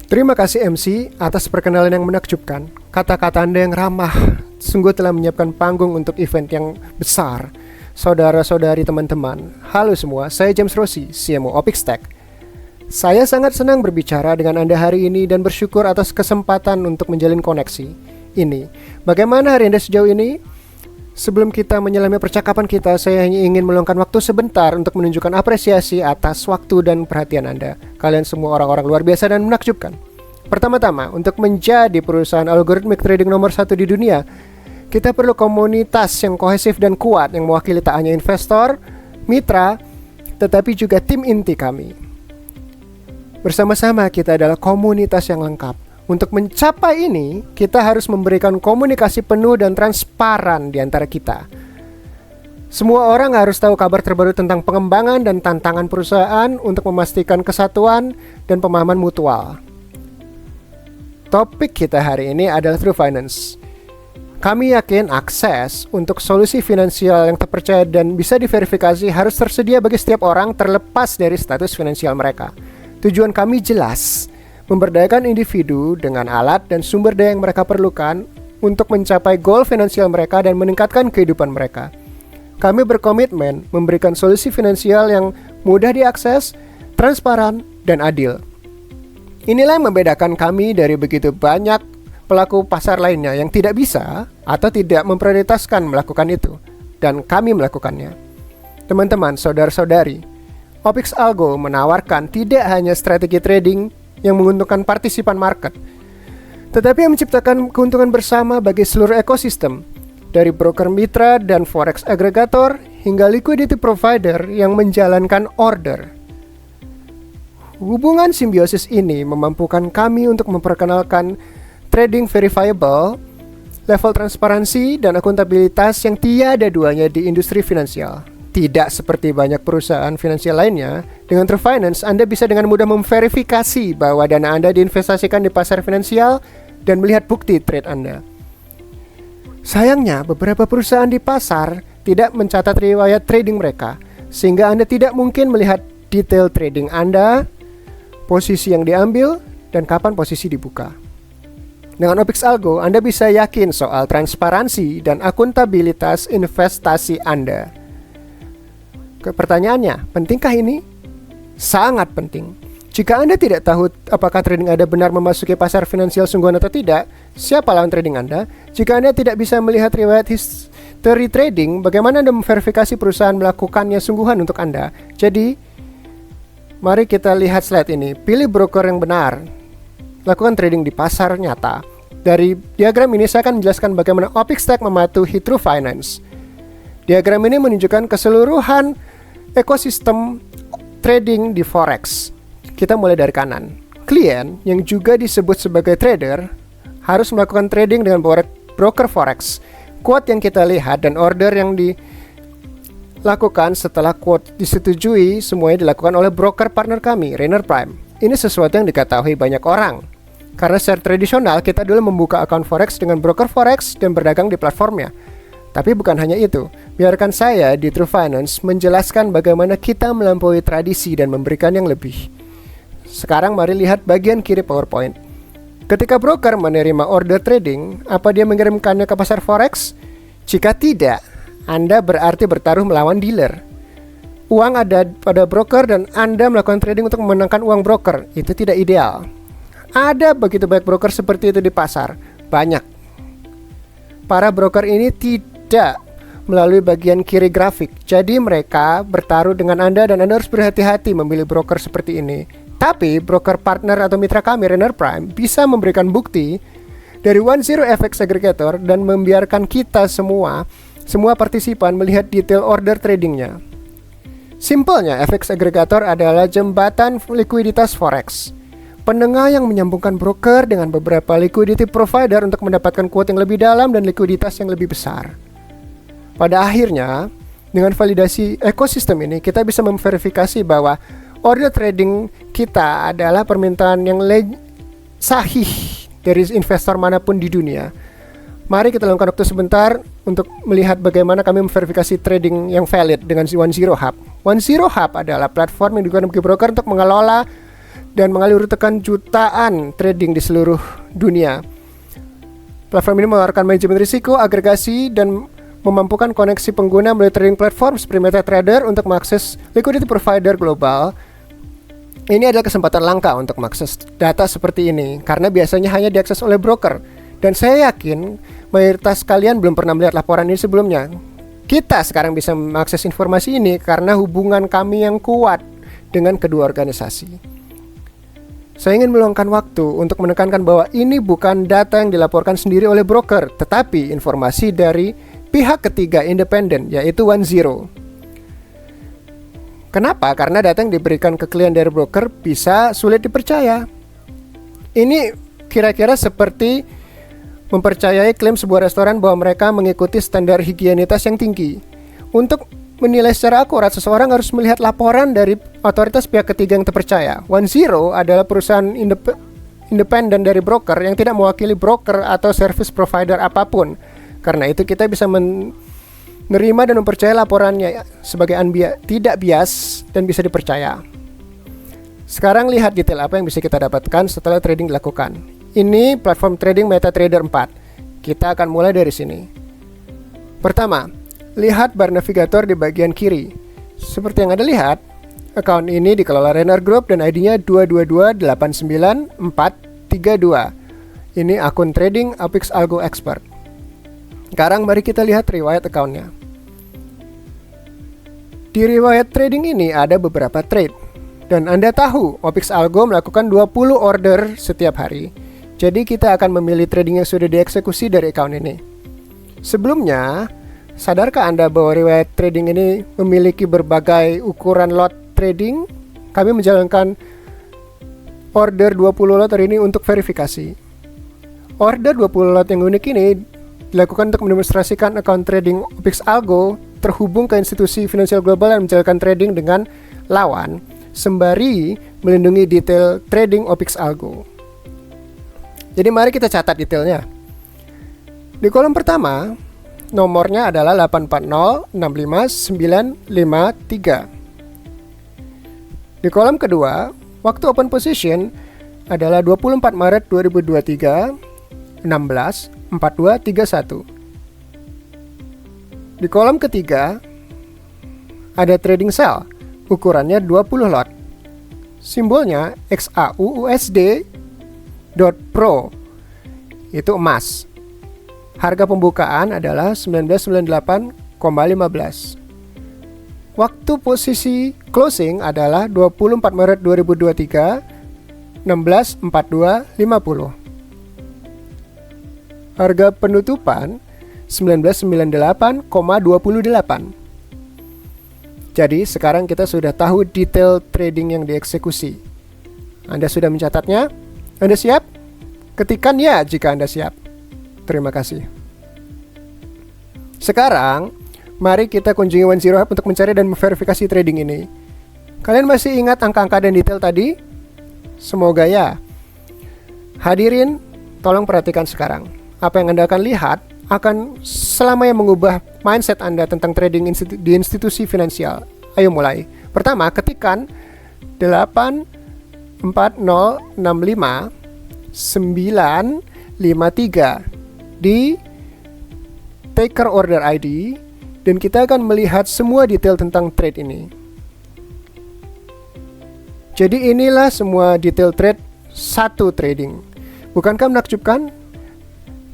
[SPEAKER 3] Terima kasih MC atas perkenalan yang menakjubkan. Kata-kata Anda yang ramah sungguh telah menyiapkan panggung untuk event yang besar. Saudara-saudari teman-teman, halo semua, saya James Rossi, CMO OPEX. Saya sangat senang berbicara dengan Anda hari ini dan bersyukur atas kesempatan untuk menjalin koneksi ini. Bagaimana hari Anda sejauh ini? Sebelum kita menyelami percakapan kita, saya hanya ingin meluangkan waktu sebentar untuk menunjukkan apresiasi atas waktu dan perhatian Anda. Kalian semua orang-orang luar biasa dan menakjubkan. Pertama-tama, untuk menjadi perusahaan algorithmic trading nomor 1 di dunia, kita perlu komunitas yang kohesif dan kuat yang mewakili tak hanya investor, mitra, tetapi juga tim inti kami. Bersama-sama kita adalah komunitas yang lengkap. Untuk mencapai ini, kita harus memberikan komunikasi penuh dan transparan di antara kita. Semua orang harus tahu kabar terbaru tentang pengembangan dan tantangan perusahaan untuk memastikan kesatuan dan pemahaman mutual. Topik kita hari ini adalah True Finance. Kami yakin akses untuk solusi finansial yang terpercaya dan bisa diverifikasi harus tersedia bagi setiap orang terlepas dari status finansial mereka. Tujuan kami jelas, memberdayakan individu dengan alat dan sumber daya yang mereka perlukan untuk mencapai goal finansial mereka dan meningkatkan kehidupan mereka. Kami berkomitmen memberikan solusi finansial yang mudah diakses, transparan, dan adil. Inilah yang membedakan kami dari begitu banyak pelaku pasar lainnya yang tidak bisa atau tidak memprioritaskan melakukan itu, dan kami melakukannya. Teman-teman, saudara-saudari, OPEX Algo menawarkan tidak hanya strategi trading yang menguntungkan partisipan market, tetapi yang menciptakan keuntungan bersama bagi seluruh ekosistem, dari broker mitra dan forex aggregator hingga liquidity provider yang menjalankan order. Hubungan simbiosis ini memampukan kami untuk memperkenalkan trading verifiable, level transparansi dan akuntabilitas yang tiada duanya di industri finansial. Tidak seperti banyak perusahaan finansial lainnya, dengan True Finance Anda bisa dengan mudah memverifikasi bahwa dana Anda diinvestasikan di pasar finansial dan melihat bukti trade Anda. Sayangnya, beberapa perusahaan di pasar tidak mencatat riwayat trading mereka, sehingga Anda tidak mungkin melihat detail trading Anda, posisi yang diambil, dan kapan posisi dibuka. Dengan OPEX Algo, Anda bisa yakin soal transparansi dan akuntabilitas investasi Anda. Pertanyaannya, pentingkah ini? Sangat penting. Jika Anda tidak tahu apakah trading Anda benar memasuki pasar finansial sungguhan atau tidak, siapa lawan trading Anda? Jika Anda tidak bisa melihat riwayat history trading, bagaimana Anda memverifikasi perusahaan melakukannya sungguhan untuk Anda? Jadi, mari kita lihat slide ini. Pilih broker yang benar. Lakukan trading di pasar nyata. Dari diagram ini saya akan menjelaskan bagaimana OPEX mematuhi True Finance. Diagram ini menunjukkan keseluruhan ekosistem trading di forex. Kita mulai dari kanan. Klien yang juga disebut sebagai trader harus melakukan trading dengan broker forex. Quote yang kita lihat dan order yang dilakukan setelah quote disetujui semuanya dilakukan oleh broker partner kami, Rainer Prime. Ini sesuatu yang diketahui banyak orang. Karena secara tradisional kita dulu membuka akun forex dengan broker forex dan berdagang di platformnya. Tapi bukan hanya itu, biarkan saya di True Finance menjelaskan bagaimana kita melampaui tradisi dan memberikan yang lebih. Sekarang mari lihat bagian kiri PowerPoint. Ketika broker menerima order trading, apa dia mengirimkannya ke pasar forex? Jika tidak, Anda berarti bertaruh melawan dealer. Uang ada pada broker dan Anda melakukan trading untuk memenangkan uang broker. Itu tidak ideal. Ada begitu banyak broker seperti itu di pasar. Banyak. Para broker ini tidak melalui bagian kiri grafik. Jadi mereka bertaruh dengan Anda dan Anda harus berhati-hati memilih broker seperti ini. Tapi broker partner atau mitra kami Renner Prime bisa memberikan bukti dari 10 FX Aggregator dan membiarkan kita semua partisipan melihat detail order tradingnya. Simpelnya, FX Aggregator adalah jembatan likuiditas forex. Penengah yang menyambungkan broker dengan beberapa liquidity provider untuk mendapatkan quote yang lebih dalam dan likuiditas yang lebih besar. Pada akhirnya, dengan validasi ekosistem ini, kita bisa memverifikasi bahwa order trading kita adalah permintaan yang sahih dari investor manapun di dunia. Mari kita lakukan waktu sebentar untuk melihat bagaimana kami memverifikasi trading yang valid dengan One0 Hub. One0 Hub adalah platform yang digunakan bagi broker untuk mengelola dan mengalirkan jutaan trading di seluruh dunia. Platform ini menawarkan manajemen risiko, agregasi, dan memampukan koneksi pengguna melalui trading platform seperti MetaTrader untuk mengakses liquidity provider global. Ini adalah kesempatan langka untuk mengakses data seperti ini karena biasanya hanya diakses oleh broker. Dan saya yakin mayoritas kalian belum pernah melihat laporan ini sebelumnya. Kita sekarang bisa mengakses informasi ini karena hubungan kami yang kuat dengan kedua organisasi. Saya ingin meluangkan waktu untuk menekankan bahwa ini bukan data yang dilaporkan sendiri oleh broker, tetapi informasi dari pihak ketiga independen, yaitu One0. Kenapa? Karena data yang diberikan ke klien dari broker bisa sulit dipercaya. Ini kira-kira seperti mempercayai klaim sebuah restoran bahwa mereka mengikuti standar higienitas yang tinggi. Untuk menilai secara akurat, seseorang harus melihat laporan dari otoritas pihak ketiga yang terpercaya. One0 adalah perusahaan independen dari broker yang tidak mewakili broker atau service provider apapun. Karena itu kita bisa menerima dan mempercayai laporannya sebagai tidak bias dan bisa dipercaya. Sekarang lihat detail apa yang bisa kita dapatkan setelah trading dilakukan. Ini platform trading MetaTrader 4. Kita akan mulai dari sini. Pertama, lihat bar navigator di bagian kiri. Seperti yang Anda lihat, account ini dikelola Renner Group dan ID-nya 2228942. Ini akun trading Apix Algo Expert. Sekarang mari kita lihat riwayat account-nya. Di riwayat trading ini ada beberapa trade. Dan Anda tahu, Opix Algo melakukan 20 order setiap hari. Jadi kita akan memilih trading yang sudah dieksekusi dari account ini. Sebelumnya, sadarkah Anda bahwa riwayat trading ini memiliki berbagai ukuran lot trading? Kami menjalankan order 20 lot hari ini untuk verifikasi. Order 20 lot yang unik ini dilakukan untuk mendemonstrasikan account trading Opix Algo terhubung ke institusi finansial global dan menjalankan trading dengan lawan, sembari melindungi detail trading Opix Algo. Jadi mari kita catat detailnya. Di kolom pertama, nomornya adalah 84065953. Di kolom kedua, waktu open position adalah 24 Maret 2023, 16:42:31. Di kolom ketiga ada trading sell, ukurannya 20 lot. Simbolnya XAUUSD.Pro, itu emas. Harga pembukaan adalah 1998,15. Waktu posisi closing adalah 24 Maret 2023, 16:42:50. Harga penutupan 1998,28. Jadi sekarang kita sudah tahu detail trading yang dieksekusi. Anda sudah mencatatnya? Anda siap? Ketikkan ya jika Anda siap. Terima kasih. Sekarang, mari kita kunjungi One0 Hub untuk mencari dan memverifikasi trading ini. Kalian masih ingat angka-angka dan detail tadi? Semoga ya. Hadirin, tolong perhatikan sekarang. Apa yang Anda akan lihat akan selamanya mengubah mindset Anda tentang trading di institusi finansial. Ayo mulai. Pertama, ketikkan 84065 di Taker Order ID, dan kita akan melihat semua detail tentang trade ini. Jadi inilah semua detail trade satu trading. Bukankah menakjubkan?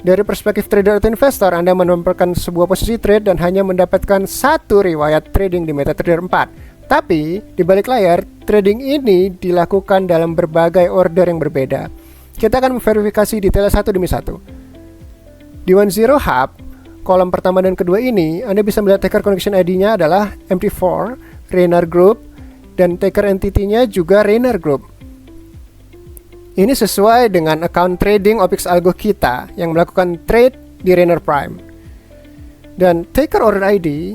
[SPEAKER 3] Dari perspektif trader atau investor, Anda menemukan sebuah posisi trade dan hanya mendapatkan satu riwayat trading di MetaTrader 4. Tapi, di balik layar, trading ini dilakukan dalam berbagai order yang berbeda. Kita akan memverifikasi detail satu demi satu. Di 10 Hub, kolom pertama dan kedua ini, Anda bisa melihat Taker Connection ID-nya adalah MT4, Rainer Group, dan Taker Entity-nya juga Rainer Group. Ini sesuai dengan account trading OPX Algo kita yang melakukan trade di Rainer Prime. Dan Taker Order ID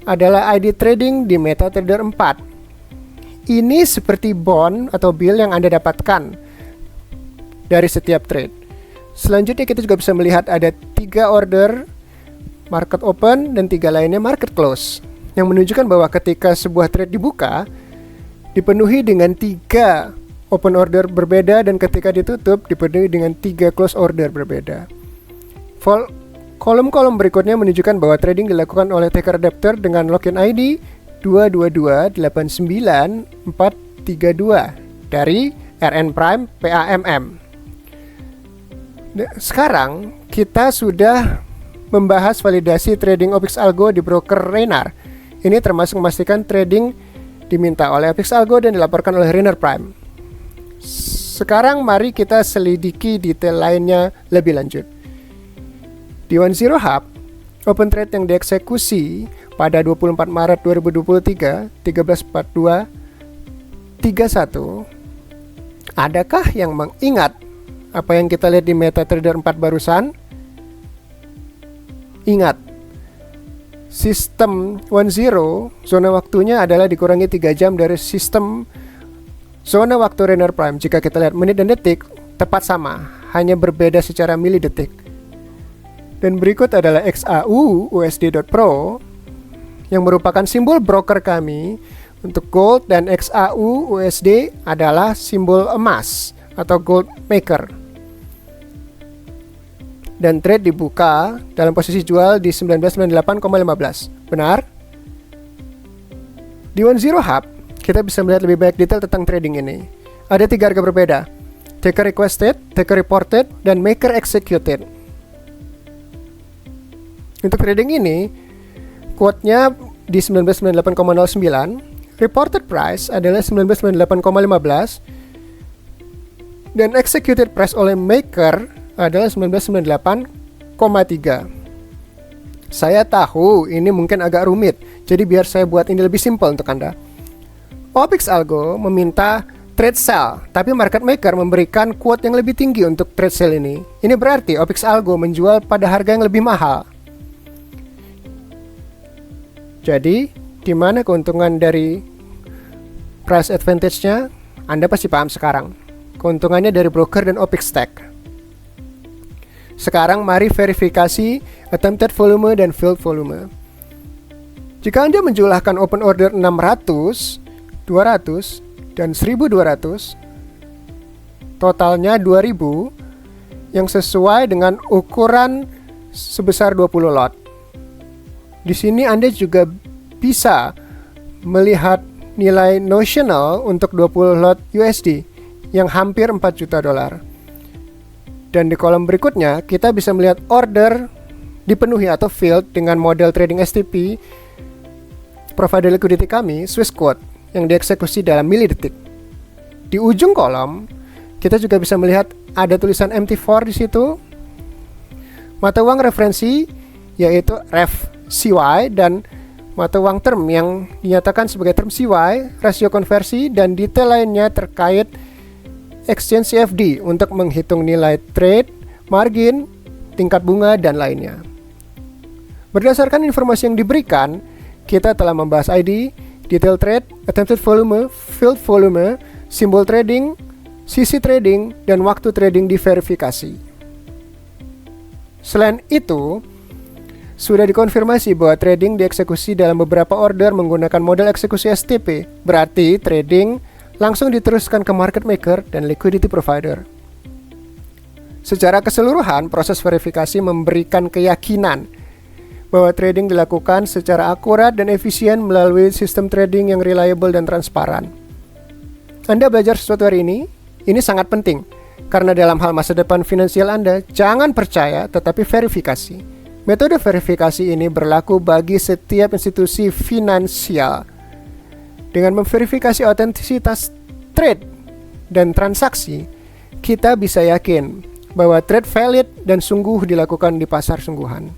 [SPEAKER 3] adalah ID trading di MetaTrader 4. Ini seperti bond atau bill yang Anda dapatkan dari setiap trade. Selanjutnya kita juga bisa melihat ada 3 order market open dan 3 lainnya market close, yang menunjukkan bahwa ketika sebuah trade dibuka dipenuhi dengan 3 open order berbeda, dan ketika ditutup dipenuhi dengan 3 close order berbeda. Kolom-kolom berikutnya menunjukkan bahwa trading dilakukan oleh Taker Adapter dengan login ID 222894432 dari RN Prime PAMM. Sekarang kita sudah membahas validasi trading OPX Algo di broker Rainer. Ini termasuk memastikan trading diminta oleh OPX Algo dan dilaporkan oleh Rainer Prime. Sekarang mari kita selidiki detail lainnya lebih lanjut. Di 10 Hub, open trade yang dieksekusi pada 24 Maret 2023, 13.42.31, adakah yang mengingat apa yang kita lihat di MetaTrader 4 barusan? Ingat, sistem 10 zona waktunya adalah dikurangi 3 jam dari sistem zona waktu Rainer Prime. Jika kita lihat menit dan detik, tepat sama, hanya berbeda secara milidetik. Dan berikut adalah XAU USD.Pro yang merupakan simbol broker kami untuk gold, dan XAU USD adalah simbol emas atau gold maker. Dan trade dibuka dalam posisi jual di 1998,15. Benar? Di 10 Hub kita bisa melihat lebih banyak detail tentang trading ini. Ada 3 harga berbeda: Taker Requested, Taker Reported, dan Maker Executed. Untuk trading ini, quote-nya di 1998,09, reported price adalah 1998,15, dan executed price oleh Maker adalah 1998,3. Saya tahu ini mungkin agak rumit, jadi biar saya buat ini lebih simpel untuk Anda. OPX Algo meminta trade sell, tapi market maker memberikan quote yang lebih tinggi untuk trade sell ini. Ini berarti OPX Algo menjual pada harga yang lebih mahal. Jadi, di mana keuntungan dari price advantage-nya? Anda pasti paham sekarang. Keuntungannya dari broker dan OPX Tech. Sekarang mari verifikasi attempted volume dan filled volume. Jika Anda menjumlahkan open order 600, 200, dan 1200, totalnya 2000, yang sesuai dengan ukuran sebesar 20 lot. Di sini Anda juga bisa melihat nilai notional untuk 20 lot USD yang hampir 4 juta dolar. Dan di kolom berikutnya kita bisa melihat order dipenuhi atau filled dengan model trading STP provider liquidity kami, Swissquote, yang dieksekusi dalam milidetik. Di ujung kolom, kita juga bisa melihat ada tulisan MT4 di situ. Mata uang referensi yaitu REF CY dan mata uang term yang dinyatakan sebagai term CY, rasio konversi, dan detail lainnya terkait exchange CFD untuk menghitung nilai trade, margin, tingkat bunga, dan lainnya. Berdasarkan informasi yang diberikan, kita telah membahas ID, detail trade, attempted volume, filled volume, simbol trading, sisi trading, dan waktu trading diverifikasi. Selain itu, Sudah dikonfirmasi bahwa trading dieksekusi dalam beberapa order menggunakan model eksekusi STP. Berarti trading langsung diteruskan ke market maker dan liquidity provider. Secara keseluruhan, proses verifikasi memberikan keyakinan bahwa trading dilakukan secara akurat dan efisien melalui sistem trading yang reliable dan transparan. Anda belajar sesuatu hari ini sangat penting. Karena dalam hal masa depan finansial Anda, jangan percaya tetapi verifikasi. Metode verifikasi ini berlaku bagi setiap institusi finansial. Dengan memverifikasi otentisitas trade dan transaksi, kita bisa yakin bahwa trade valid dan sungguh dilakukan di pasar sungguhan.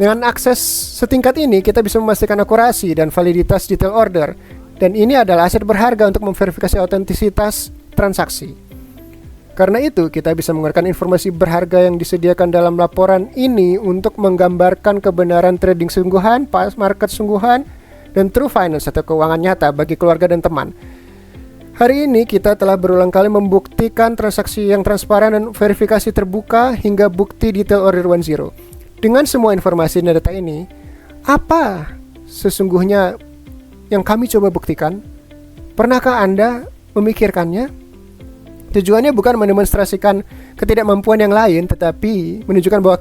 [SPEAKER 3] Dengan akses setingkat ini, kita bisa memastikan akurasi dan validitas detail order, dan ini adalah aset berharga untuk memverifikasi otentisitas transaksi. Karena itu, kita bisa menggunakan informasi berharga yang disediakan dalam laporan ini untuk menggambarkan kebenaran trading sungguhan, market sungguhan, dan true finance atau keuangan nyata bagi keluarga dan teman. Hari ini kita telah berulang kali membuktikan transaksi yang transparan dan verifikasi terbuka hingga bukti detail order 10. Dengan semua informasi dan data ini, apa sesungguhnya yang kami coba buktikan? Pernahkah Anda memikirkannya? Tujuannya bukan mendemonstrasikan ketidakmampuan yang lain, tetapi menunjukkan bahwa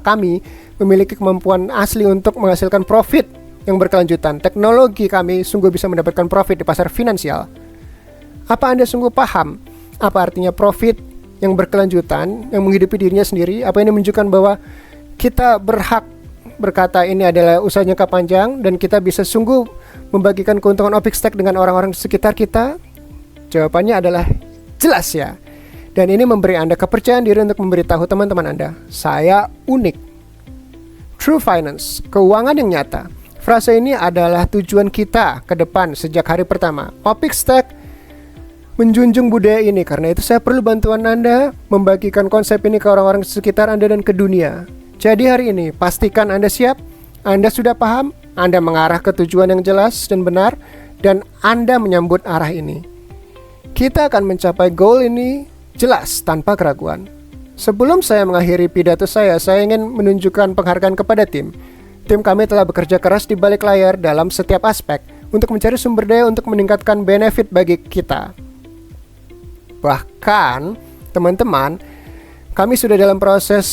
[SPEAKER 3] kami memiliki kemampuan asli untuk menghasilkan profit yang berkelanjutan. Teknologi kami sungguh bisa mendapatkan profit di pasar finansial. Apa Anda sungguh paham apa artinya profit yang berkelanjutan, yang menghidupi dirinya sendiri? Apa ini menunjukkan bahwa kita berhak berkata ini adalah usaha jangka panjang dan kita bisa sungguh membagikan keuntungan OPIX Tech dengan orang-orang di sekitar kita? Jawabannya adalah jelas ya. Dan ini memberi Anda kepercayaan diri untuk memberitahu teman-teman Anda, saya unik. True Finance, keuangan yang nyata. Frase ini adalah tujuan kita ke depan sejak hari pertama. OPIX Tech menjunjung budaya ini, karena itu saya perlu bantuan Anda membagikan konsep ini ke orang-orang sekitar Anda dan ke dunia. Jadi hari ini, pastikan Anda siap, Anda sudah paham, Anda mengarah ke tujuan yang jelas dan benar, dan Anda menyambut arah ini. Kita akan mencapai goal ini jelas tanpa keraguan. Sebelum saya mengakhiri pidato saya ingin menunjukkan penghargaan kepada tim. Tim kami telah bekerja keras di balik layar dalam setiap aspek untuk mencari sumber daya untuk meningkatkan benefit bagi kita. Bahkan, teman-teman, kami sudah dalam proses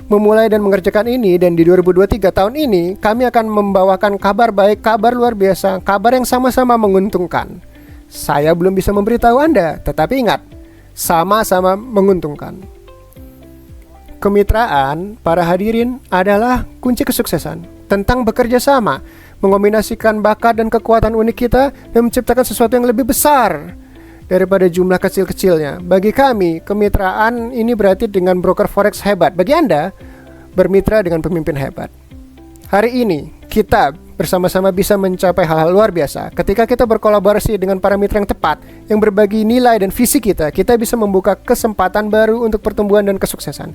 [SPEAKER 3] memulai dan mengerjakan ini, dan di 2023 tahun ini kami akan membawakan kabar baik, kabar luar biasa, kabar yang sama-sama menguntungkan. Saya belum bisa memberitahu Anda, tetapi ingat, sama-sama menguntungkan. Kemitraan para hadirin adalah kunci kesuksesan. Tentang bekerja sama, mengombinasikan bakat dan kekuatan unik kita dan menciptakan sesuatu yang lebih besar daripada jumlah kecil-kecilnya. Bagi kami, kemitraan ini berarti dengan broker forex hebat. Bagi Anda, bermitra dengan pemimpin hebat. Hari ini, kita bersama-sama bisa mencapai hal-hal luar biasa. Ketika kita berkolaborasi dengan para mitra yang tepat, yang berbagi nilai dan visi kita bisa membuka kesempatan baru untuk pertumbuhan dan kesuksesan.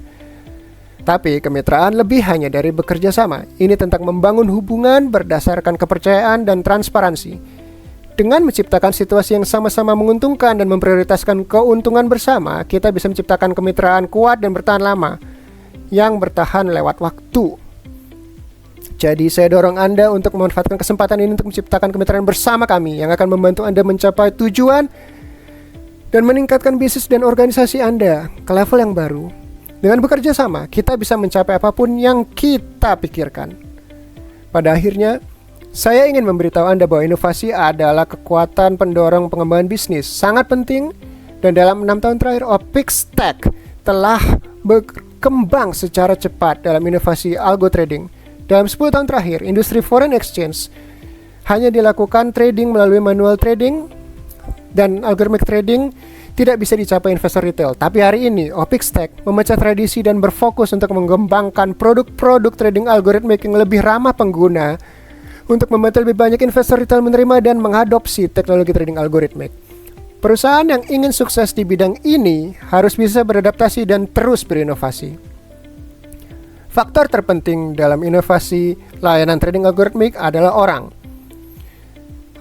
[SPEAKER 3] Tapi kemitraan lebih hanya dari bekerja sama. Ini tentang membangun hubungan berdasarkan kepercayaan dan transparansi. Dengan menciptakan situasi yang sama-sama menguntungkan dan memprioritaskan keuntungan bersama, kita bisa menciptakan kemitraan kuat dan bertahan lama, yang bertahan lewat waktu. Jadi saya dorong Anda untuk memanfaatkan kesempatan ini untuk menciptakan kemitraan bersama kami yang akan membantu Anda mencapai tujuan dan meningkatkan bisnis dan organisasi Anda ke level yang baru. Dengan bekerja sama, kita bisa mencapai apapun yang kita pikirkan. Pada akhirnya, saya ingin memberitahu Anda bahwa inovasi adalah kekuatan pendorong pengembangan bisnis. Sangat penting, dan dalam 6 tahun terakhir, OPIX Tech telah berkembang secara cepat dalam inovasi algo trading. Dalam 10 tahun terakhir, industri foreign exchange hanya dilakukan trading melalui manual trading dan algorithmic trading tidak bisa dicapai investor retail. Tapi hari ini, OPIX Tech memecah tradisi dan berfokus untuk mengembangkan produk-produk trading algorithmic yang lebih ramah pengguna untuk membantu lebih banyak investor retail menerima dan mengadopsi teknologi trading algorithmic. Perusahaan yang ingin sukses di bidang ini harus bisa beradaptasi dan terus berinovasi. Faktor terpenting dalam inovasi layanan trading algorithmic adalah orang.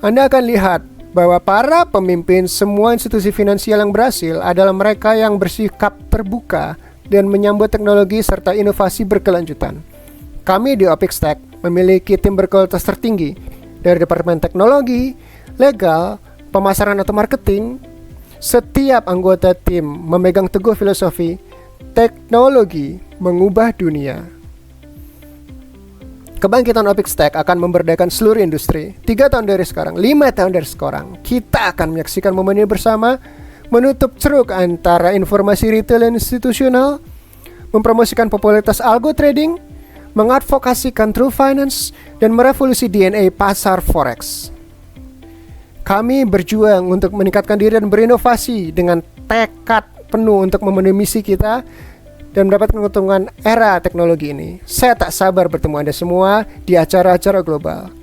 [SPEAKER 3] Anda akan lihat bahwa para pemimpin semua institusi finansial yang berhasil adalah mereka yang bersikap terbuka dan menyambut teknologi serta inovasi berkelanjutan. Kami di Opix Tech memiliki tim berkualitas tertinggi dari Departemen Teknologi, Legal, Pemasaran atau Marketing. Setiap anggota tim memegang teguh filosofi teknologi mengubah dunia. Kebangkitan Opix Tech akan memberdayakan seluruh industri. 3 tahun dari sekarang, 5 tahun dari sekarang, kita akan menyaksikan momen ini bersama, menutup ceruk antara informasi retail dan institusional, mempromosikan popularitas algo trading, mengadvokasikan true finance, dan merevolusi DNA pasar forex. Kami berjuang untuk meningkatkan diri dan berinovasi dengan tekad penuh untuk memenuhi misi kita dan mendapatkan keuntungan era teknologi ini. Saya tak sabar bertemu Anda semua di acara-acara global.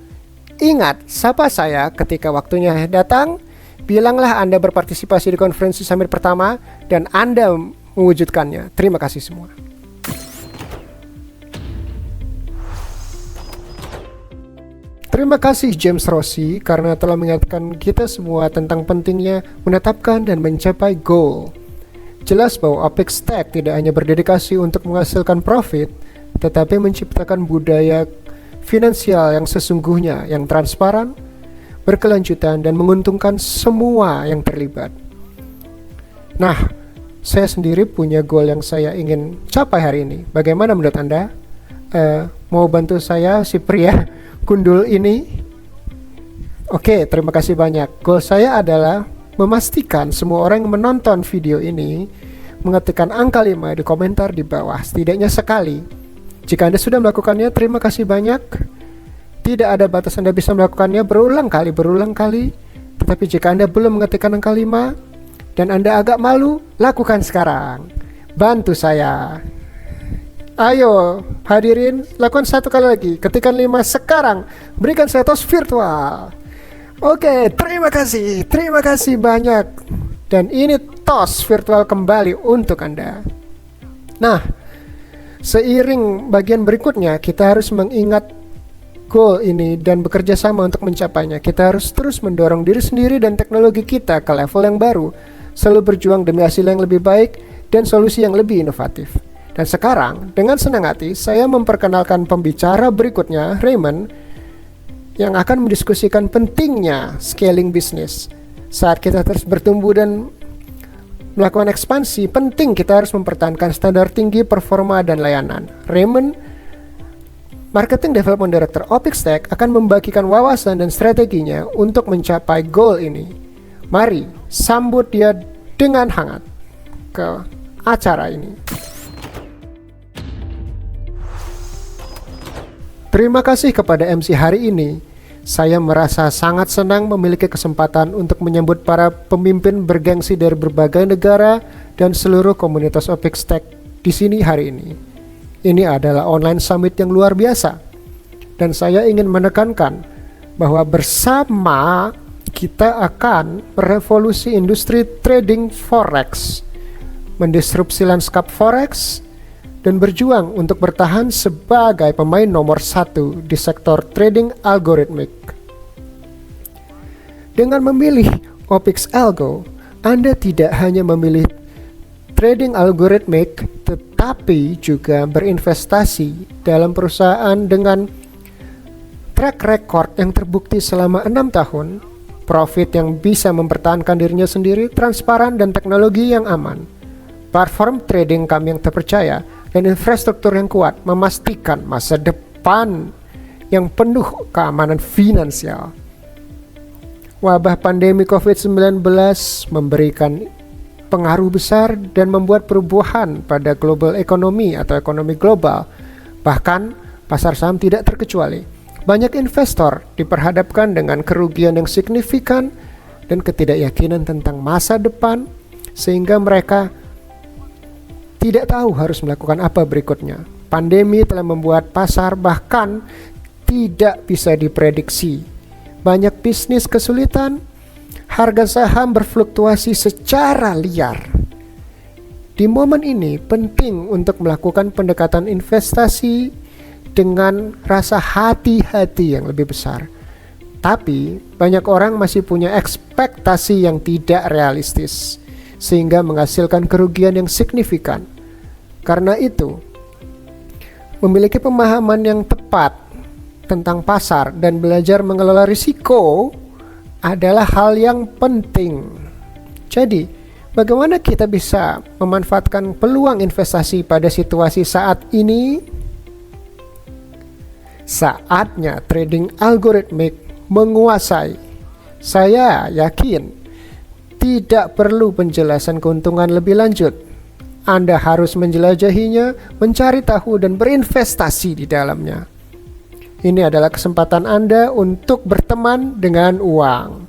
[SPEAKER 3] Ingat, sapa saya ketika waktunya datang. Bilanglah Anda berpartisipasi di konferensi summit pertama dan Anda mewujudkannya. Terima kasih semua. Terima kasih James Rossi karena telah mengingatkan kita semua tentang pentingnya menetapkan dan mencapai goal. Jelas bahwa Opix Tech tidak hanya berdedikasi untuk menghasilkan profit, tetapi menciptakan budaya finansial yang sesungguhnya, yang transparan, berkelanjutan, dan menguntungkan semua yang terlibat. Nah, saya sendiri punya goal yang saya ingin capai hari ini. Bagaimana menurut Anda? Mau bantu saya si pria gundul ini? Oke, terima kasih banyak. Goal saya adalah memastikan semua orang yang menonton video ini mengetikkan angka 5 di komentar di bawah setidaknya sekali. Jika Anda sudah melakukannya, terima kasih banyak. Tidak ada batas, Anda bisa melakukannya berulang kali. Tetapi jika Anda belum mengetikkan angka 5 dan Anda agak malu, lakukan sekarang. Bantu saya. Ayo hadirin, lakukan 1 kali lagi. Ketikkan 5 sekarang. Berikan saya tos virtual. Oke, terima kasih banyak. Dan ini tos virtual kembali untuk Anda. Nah, seiring bagian berikutnya, kita harus mengingat goal ini dan bekerja sama untuk mencapainya. Kita harus terus mendorong diri sendiri dan teknologi kita ke level yang baru, selalu berjuang demi hasil yang lebih baik dan solusi yang lebih inovatif. Dan sekarang, dengan senang hati, saya memperkenalkan pembicara berikutnya, Raymond, yang akan mendiskusikan pentingnya scaling bisnis. Saat kita terus bertumbuh dan melakukan ekspansi, penting kita harus mempertahankan standar tinggi performa dan layanan. Raymond, Marketing Development Director Opix Tech, akan membagikan wawasan dan strateginya untuk mencapai goal ini. Mari sambut dia dengan hangat ke acara ini. Terima kasih kepada MC hari ini. Saya merasa sangat senang memiliki kesempatan untuk menyambut para pemimpin bergengsi dari berbagai negara dan seluruh komunitas Opix Tech di sini hari ini. Ini adalah online summit yang luar biasa. Dan saya ingin menekankan bahwa bersama kita akan merevolusi industri trading forex, mendisrupsi lanskap forex, dan berjuang untuk bertahan sebagai pemain nomor 1 di sektor trading algoritmik. Dengan memilih Opix Algo, Anda tidak hanya memilih trading algoritmik, tetapi juga berinvestasi dalam perusahaan dengan track record yang terbukti selama 6 tahun, profit yang bisa mempertahankan dirinya sendiri, transparan, dan teknologi yang aman. Platform trading kami yang terpercaya dan infrastruktur yang kuat memastikan masa depan yang penuh keamanan finansial. Wabah pandemi COVID-19 memberikan pengaruh besar dan membuat perubahan pada global ekonomi atau ekonomi global. Bahkan pasar saham tidak terkecuali. Banyak investor diperhadapkan dengan kerugian yang signifikan dan ketidakyakinan tentang masa depan, sehingga mereka tidak tahu harus melakukan apa berikutnya. Pandemi telah membuat pasar bahkan tidak bisa diprediksi. Banyak bisnis kesulitan, harga saham berfluktuasi secara liar. Di momen ini penting untuk melakukan pendekatan investasi dengan rasa hati-hati yang lebih besar. Tapi banyak orang masih punya ekspektasi yang tidak realistis, sehingga menghasilkan kerugian yang signifikan. Karena itu, memiliki pemahaman yang tepat tentang pasar dan belajar mengelola risiko adalah hal yang penting. Jadi, bagaimana kita bisa memanfaatkan peluang investasi pada situasi saat ini? Saatnya trading algoritmik menguasai. Saya yakin tidak perlu penjelasan keuntungan lebih lanjut. Anda harus menjelajahinya, mencari tahu dan berinvestasi di dalamnya. Ini adalah kesempatan Anda untuk berteman dengan uang.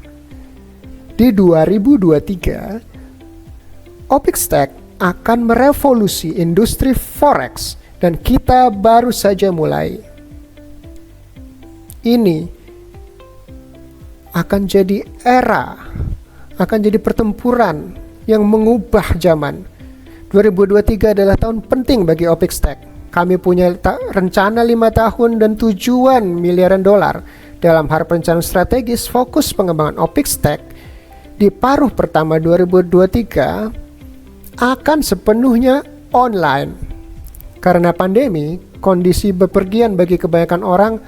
[SPEAKER 3] Di 2023, OpixTech akan merevolusi industri forex dan kita baru saja mulai. Ini akan jadi akan jadi pertempuran yang mengubah zaman. 2023 adalah tahun penting bagi OpixTech. Kami punya rencana 5 tahun dan tujuan miliaran dolar. Dalam hal perencanaan strategis, fokus pengembangan OpixTech di paruh pertama 2023 akan sepenuhnya online. Karena pandemi, kondisi bepergian bagi kebanyakan orang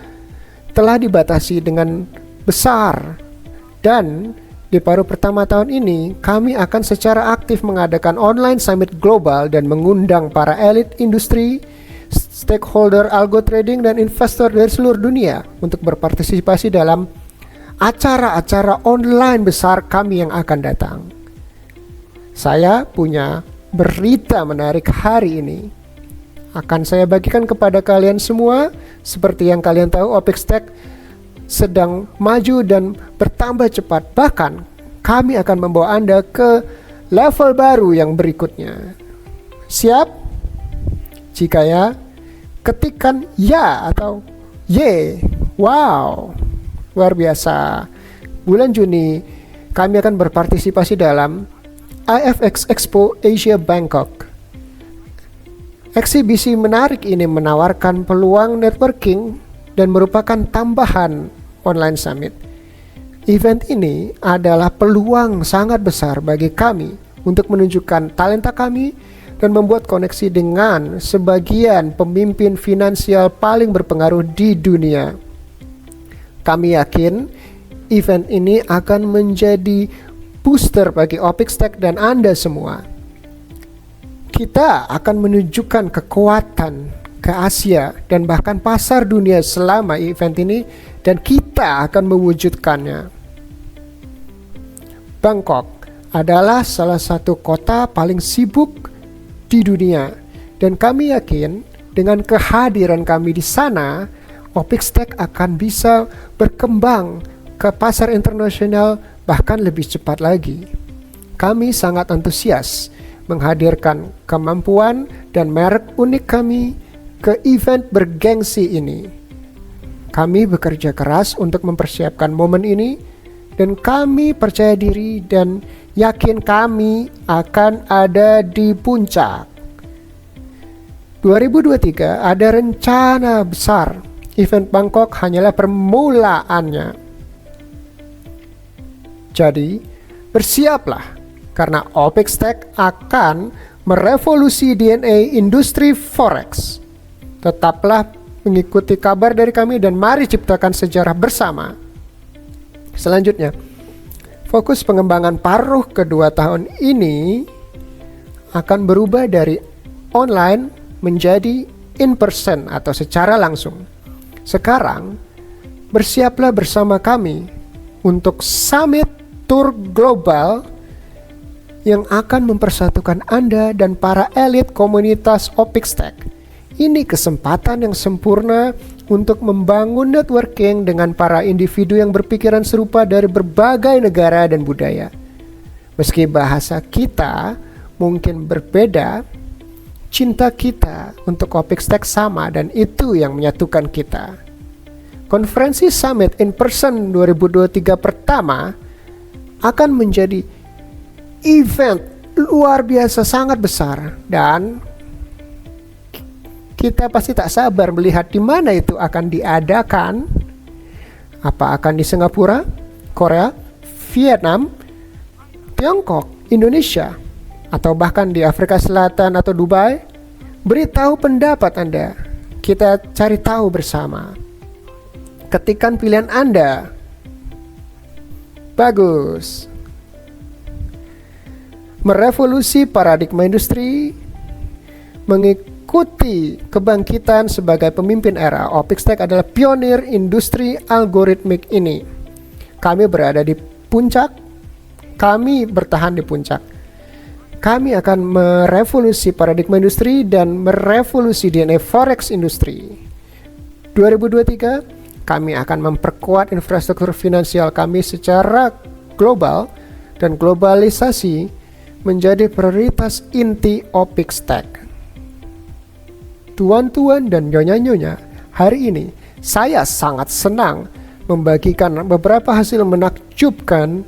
[SPEAKER 3] telah dibatasi dengan besar, dan di paruh pertama tahun ini kami akan secara aktif mengadakan online summit global dan mengundang para elit industri, stakeholder algo trading dan investor dari seluruh dunia untuk berpartisipasi dalam acara-acara online besar kami yang akan datang. Saya punya berita menarik hari ini. Akan saya bagikan kepada kalian semua. Seperti yang kalian tahu, OpixTech sedang maju dan bertambah cepat. Bahkan kami akan membawa Anda ke level baru yang berikutnya. Siap? Jika ya, ketikkan ya atau Y. Wow, luar biasa. Bulan Juni kami akan berpartisipasi dalam IFX Expo Asia Bangkok. Eksibisi menarik ini menawarkan peluang networking dan merupakan tambahan online summit. Event ini adalah peluang sangat besar bagi kami untuk menunjukkan talenta kami dan membuat koneksi dengan sebagian pemimpin finansial paling berpengaruh di dunia. Kami yakin event ini akan menjadi booster bagi OpixTech dan Anda semua. Kita akan menunjukkan kekuatan ke Asia dan bahkan pasar dunia selama event ini, dan kita akan mewujudkannya. Bangkok adalah salah satu kota paling sibuk di dunia, dan kami yakin dengan kehadiran kami di sana, OpixTech akan bisa berkembang ke pasar internasional bahkan lebih cepat lagi. Kami sangat antusias menghadirkan kemampuan dan merek unik kami ke event bergengsi ini. Kami bekerja keras untuk mempersiapkan momen ini, dan kami percaya diri dan yakin kami akan ada di puncak. 2023 ada rencana besar. Event Bangkok hanyalah permulaannya. Jadi, bersiaplah karena OpixTech akan merevolusi DNA industri forex. Tetaplah mengikuti kabar dari kami dan mari ciptakan sejarah bersama. Selanjutnya, fokus pengembangan paruh kedua tahun ini akan berubah dari online menjadi in person atau secara langsung. Sekarang, bersiaplah bersama kami untuk summit tour global yang akan mempersatukan Anda dan para elit komunitas OpixTech. Ini kesempatan yang sempurna untuk membangun networking dengan para individu yang berpikiran serupa dari berbagai negara dan budaya. Meski bahasa kita mungkin berbeda, cinta kita untuk OpixTech sama, dan itu yang menyatukan kita. Konferensi Summit in Person 2023 pertama akan menjadi event luar biasa sangat besar, dan kita pasti tak sabar melihat di mana itu akan diadakan. Apa akan di Singapura, Korea, Vietnam, Tiongkok, Indonesia, atau bahkan di Afrika Selatan atau Dubai? Beritahu pendapat Anda. kita cari tahu bersama. Ketikan pilihan Anda. Bagus. Merevolusi paradigma industri, mengikuti kebangkitan sebagai pemimpin era. OPIXTECH adalah pionir industri algoritmik ini. Kami berada di puncak, kami bertahan di puncak. Kami akan merevolusi paradigma industri dan merevolusi DNA forex industri. 2023, kami akan memperkuat infrastruktur finansial kami secara global, dan globalisasi menjadi prioritas inti OPIXTECH. Tuan-tuan dan nyonya-nyonya, hari ini saya sangat senang membagikan beberapa hasil menakjubkan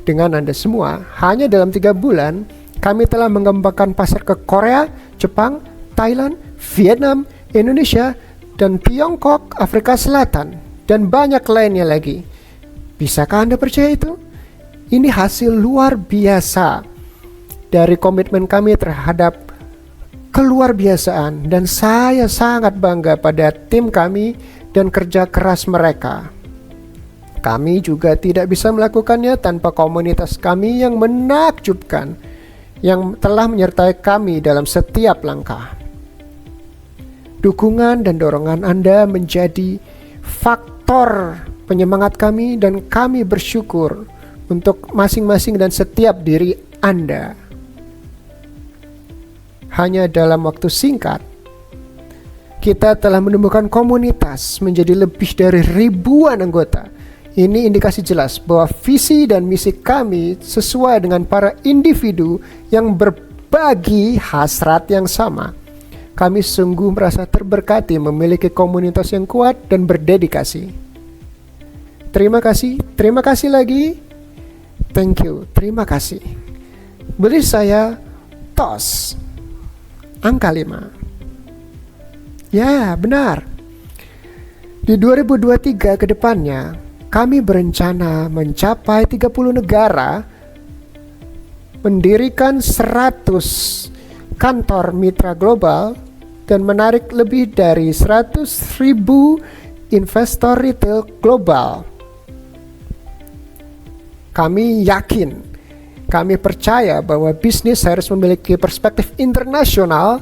[SPEAKER 3] dengan Anda semua. Hanya dalam 3 bulan, kami telah mengembangkan pasar ke Korea, Jepang, Thailand, Vietnam, Indonesia, dan Tiongkok, Afrika Selatan, dan banyak lainnya lagi. Bisakah Anda percaya itu? Ini hasil luar biasa dari komitmen kami terhadap keluar biasaan, dan saya sangat bangga pada tim kami dan kerja keras mereka. Kami juga tidak bisa melakukannya tanpa komunitas kami yang menakjubkan, yang telah menyertai kami dalam setiap langkah. Dukungan dan dorongan Anda menjadi faktor penyemangat kami, dan kami bersyukur untuk masing-masing dan setiap diri Anda. Hanya dalam waktu singkat, kita telah menemukan komunitas menjadi lebih dari ribuan anggota. Ini indikasi jelas bahwa visi dan misi kami sesuai dengan para individu yang berbagi hasrat yang sama. Kami sungguh merasa terberkati memiliki komunitas yang kuat dan berdedikasi. Terima kasih lagi. Thank you, terima kasih. Beri saya TOS angka 5. Ya, benar. Di 2023 ke depannya, kami berencana mencapai 30 negara, mendirikan 100 kantor mitra global, dan menarik lebih dari 100.000 investor retail global. Kami yakin, kami percaya bahwa bisnis harus memiliki perspektif internasional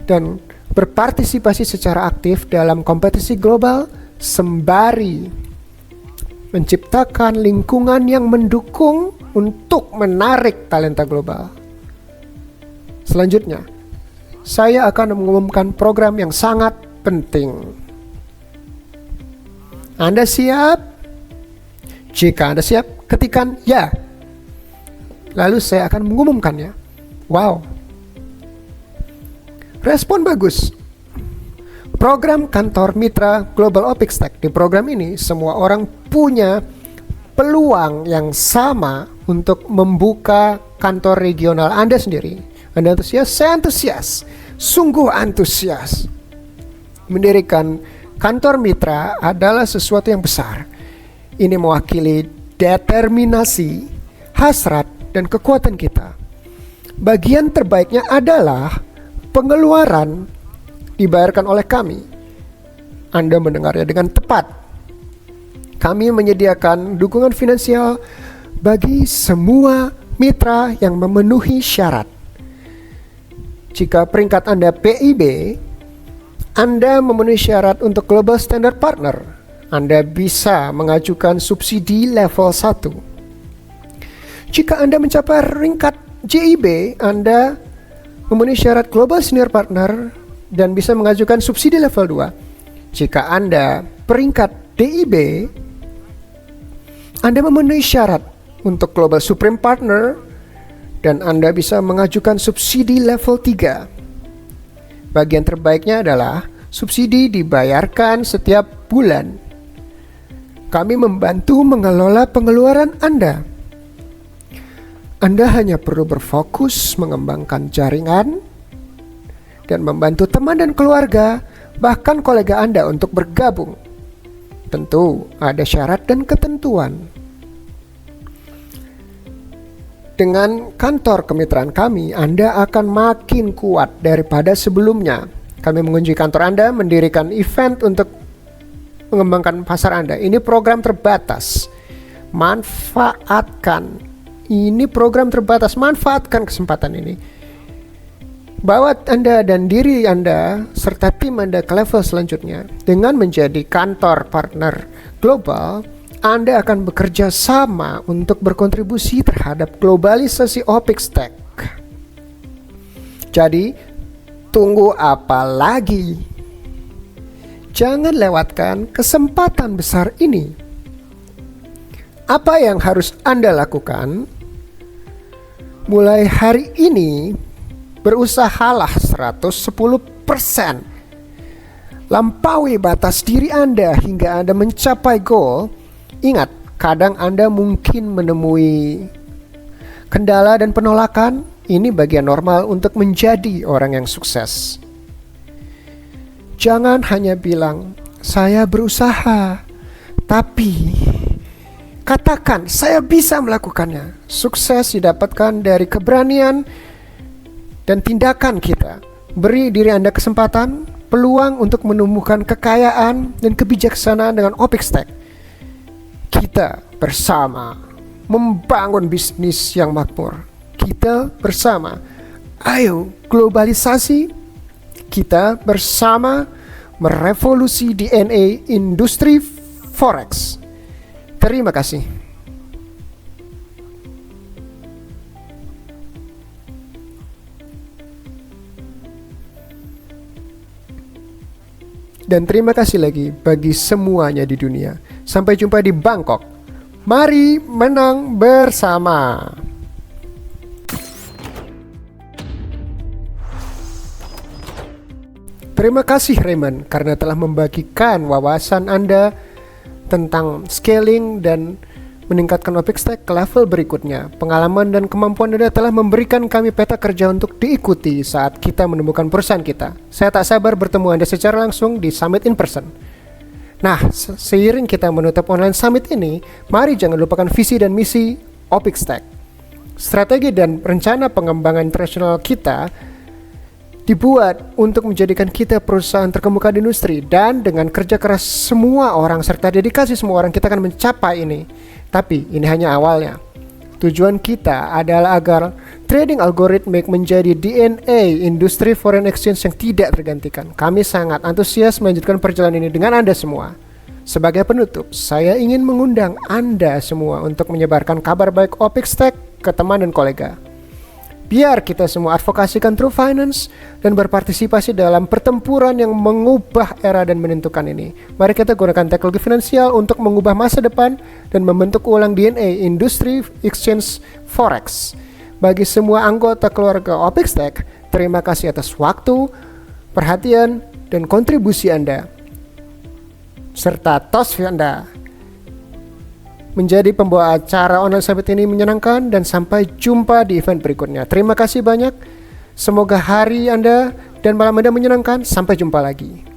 [SPEAKER 3] dan berpartisipasi secara aktif dalam kompetisi global, sembari menciptakan lingkungan yang mendukung untuk menarik talenta global. Selanjutnya, saya akan mengumumkan program yang sangat penting. Anda siap? Jika Anda siap, ketikan ya. Lalu saya akan mengumumkannya. Wow. Respon bagus. Program kantor mitra Global OPIXTECH. Di program ini, semua orang punya peluang yang sama untuk membuka kantor regional Anda sendiri. Anda antusias? Saya antusias. Sungguh antusias. Mendirikan kantor mitra adalah sesuatu yang besar. Ini mewakili determinasi, hasrat, dan kekuatan kita. Bagian terbaiknya adalah pengeluaran dibayarkan oleh kami. Anda mendengarnya dengan tepat. Kami menyediakan dukungan finansial bagi semua mitra yang memenuhi syarat. Jika peringkat Anda PIB, Anda memenuhi syarat untuk Global Standard Partner, Anda bisa mengajukan subsidi level 1. Jika Anda mencapai peringkat JIB, Anda memenuhi syarat Global Senior Partner dan bisa mengajukan subsidi level 2. Jika Anda peringkat DIB, Anda memenuhi syarat untuk Global Supreme Partner dan Anda bisa mengajukan subsidi level 3. Bagian terbaiknya adalah subsidi dibayarkan setiap bulan. Kami membantu mengelola pengeluaran Anda. Anda hanya perlu berfokus mengembangkan jaringan dan membantu teman dan keluarga, bahkan kolega Anda untuk bergabung. Tentu ada syarat dan ketentuan. Dengan kantor kemitraan kami, Anda akan makin kuat daripada sebelumnya. Kami mengunjungi kantor Anda, mendirikan event untuk mengembangkan pasar Anda. Ini program terbatas. Manfaatkan. Ini program terbatas. Manfaatkan kesempatan ini. Bawa Anda dan diri Anda serta tim Anda ke level selanjutnya. Dengan menjadi kantor partner global, Anda akan bekerja sama untuk berkontribusi terhadap globalisasi OPEX-Tech. Jadi, tunggu apa lagi? Jangan lewatkan kesempatan besar ini. Apa yang harus Anda lakukan? Mulai hari ini, berusahalah 110%. Lampaui batas diri Anda hingga Anda mencapai goal. Ingat, kadang Anda mungkin menemui kendala dan penolakan. Ini bagian normal untuk menjadi orang yang sukses. Jangan hanya bilang, saya berusaha, tapi katakan, saya bisa melakukannya. Sukses didapatkan dari keberanian dan tindakan kita. Beri diri Anda kesempatan, peluang untuk menumbuhkan kekayaan dan kebijaksanaan dengan OPEX-Tech. Kita bersama membangun bisnis yang makmur. Kita bersama, ayo globalisasi. Kita bersama merevolusi DNA industri forex. Terima kasih. Dan terima kasih lagi bagi semuanya di dunia. Sampai jumpa di Bangkok. Mari menang bersama. Terima kasih Raymond karena telah membagikan wawasan Anda tentang scaling dan meningkatkan OPEX-Tech ke level berikutnya. Pengalaman dan kemampuan Anda telah memberikan kami peta kerja untuk diikuti saat kita menemukan perusahaan kita. Saya tak sabar bertemu Anda secara langsung di Summit in person. Nah, seiring kita menutup online summit ini, mari jangan lupakan visi dan misi OPEX-Tech. Strategi dan rencana pengembangan internasional kita dibuat untuk menjadikan kita perusahaan terkemuka di industri, dan dengan kerja keras semua orang serta dedikasi semua orang kita akan mencapai ini. Tapi ini hanya awalnya. Tujuan kita adalah agar trading algoritmik menjadi DNA industri foreign exchange yang tidak tergantikan. Kami sangat antusias melanjutkan perjalanan ini dengan Anda semua. Sebagai penutup, saya ingin mengundang Anda semua untuk menyebarkan kabar baik OPEX-Tech ke teman dan kolega. Biar kita semua advokasikan True Finance dan berpartisipasi dalam pertempuran yang mengubah era dan menentukan ini. Mari kita gunakan teknologi finansial untuk mengubah masa depan dan membentuk ulang DNA industri exchange forex. Bagi semua anggota keluarga OPEX-Tech, terima kasih atas waktu, perhatian, dan kontribusi Anda serta tos Anda menjadi pembawa acara online summit ini menyenangkan, dan sampai jumpa di event berikutnya. Terima kasih banyak. Semoga hari Anda dan malam Anda menyenangkan. Sampai jumpa lagi.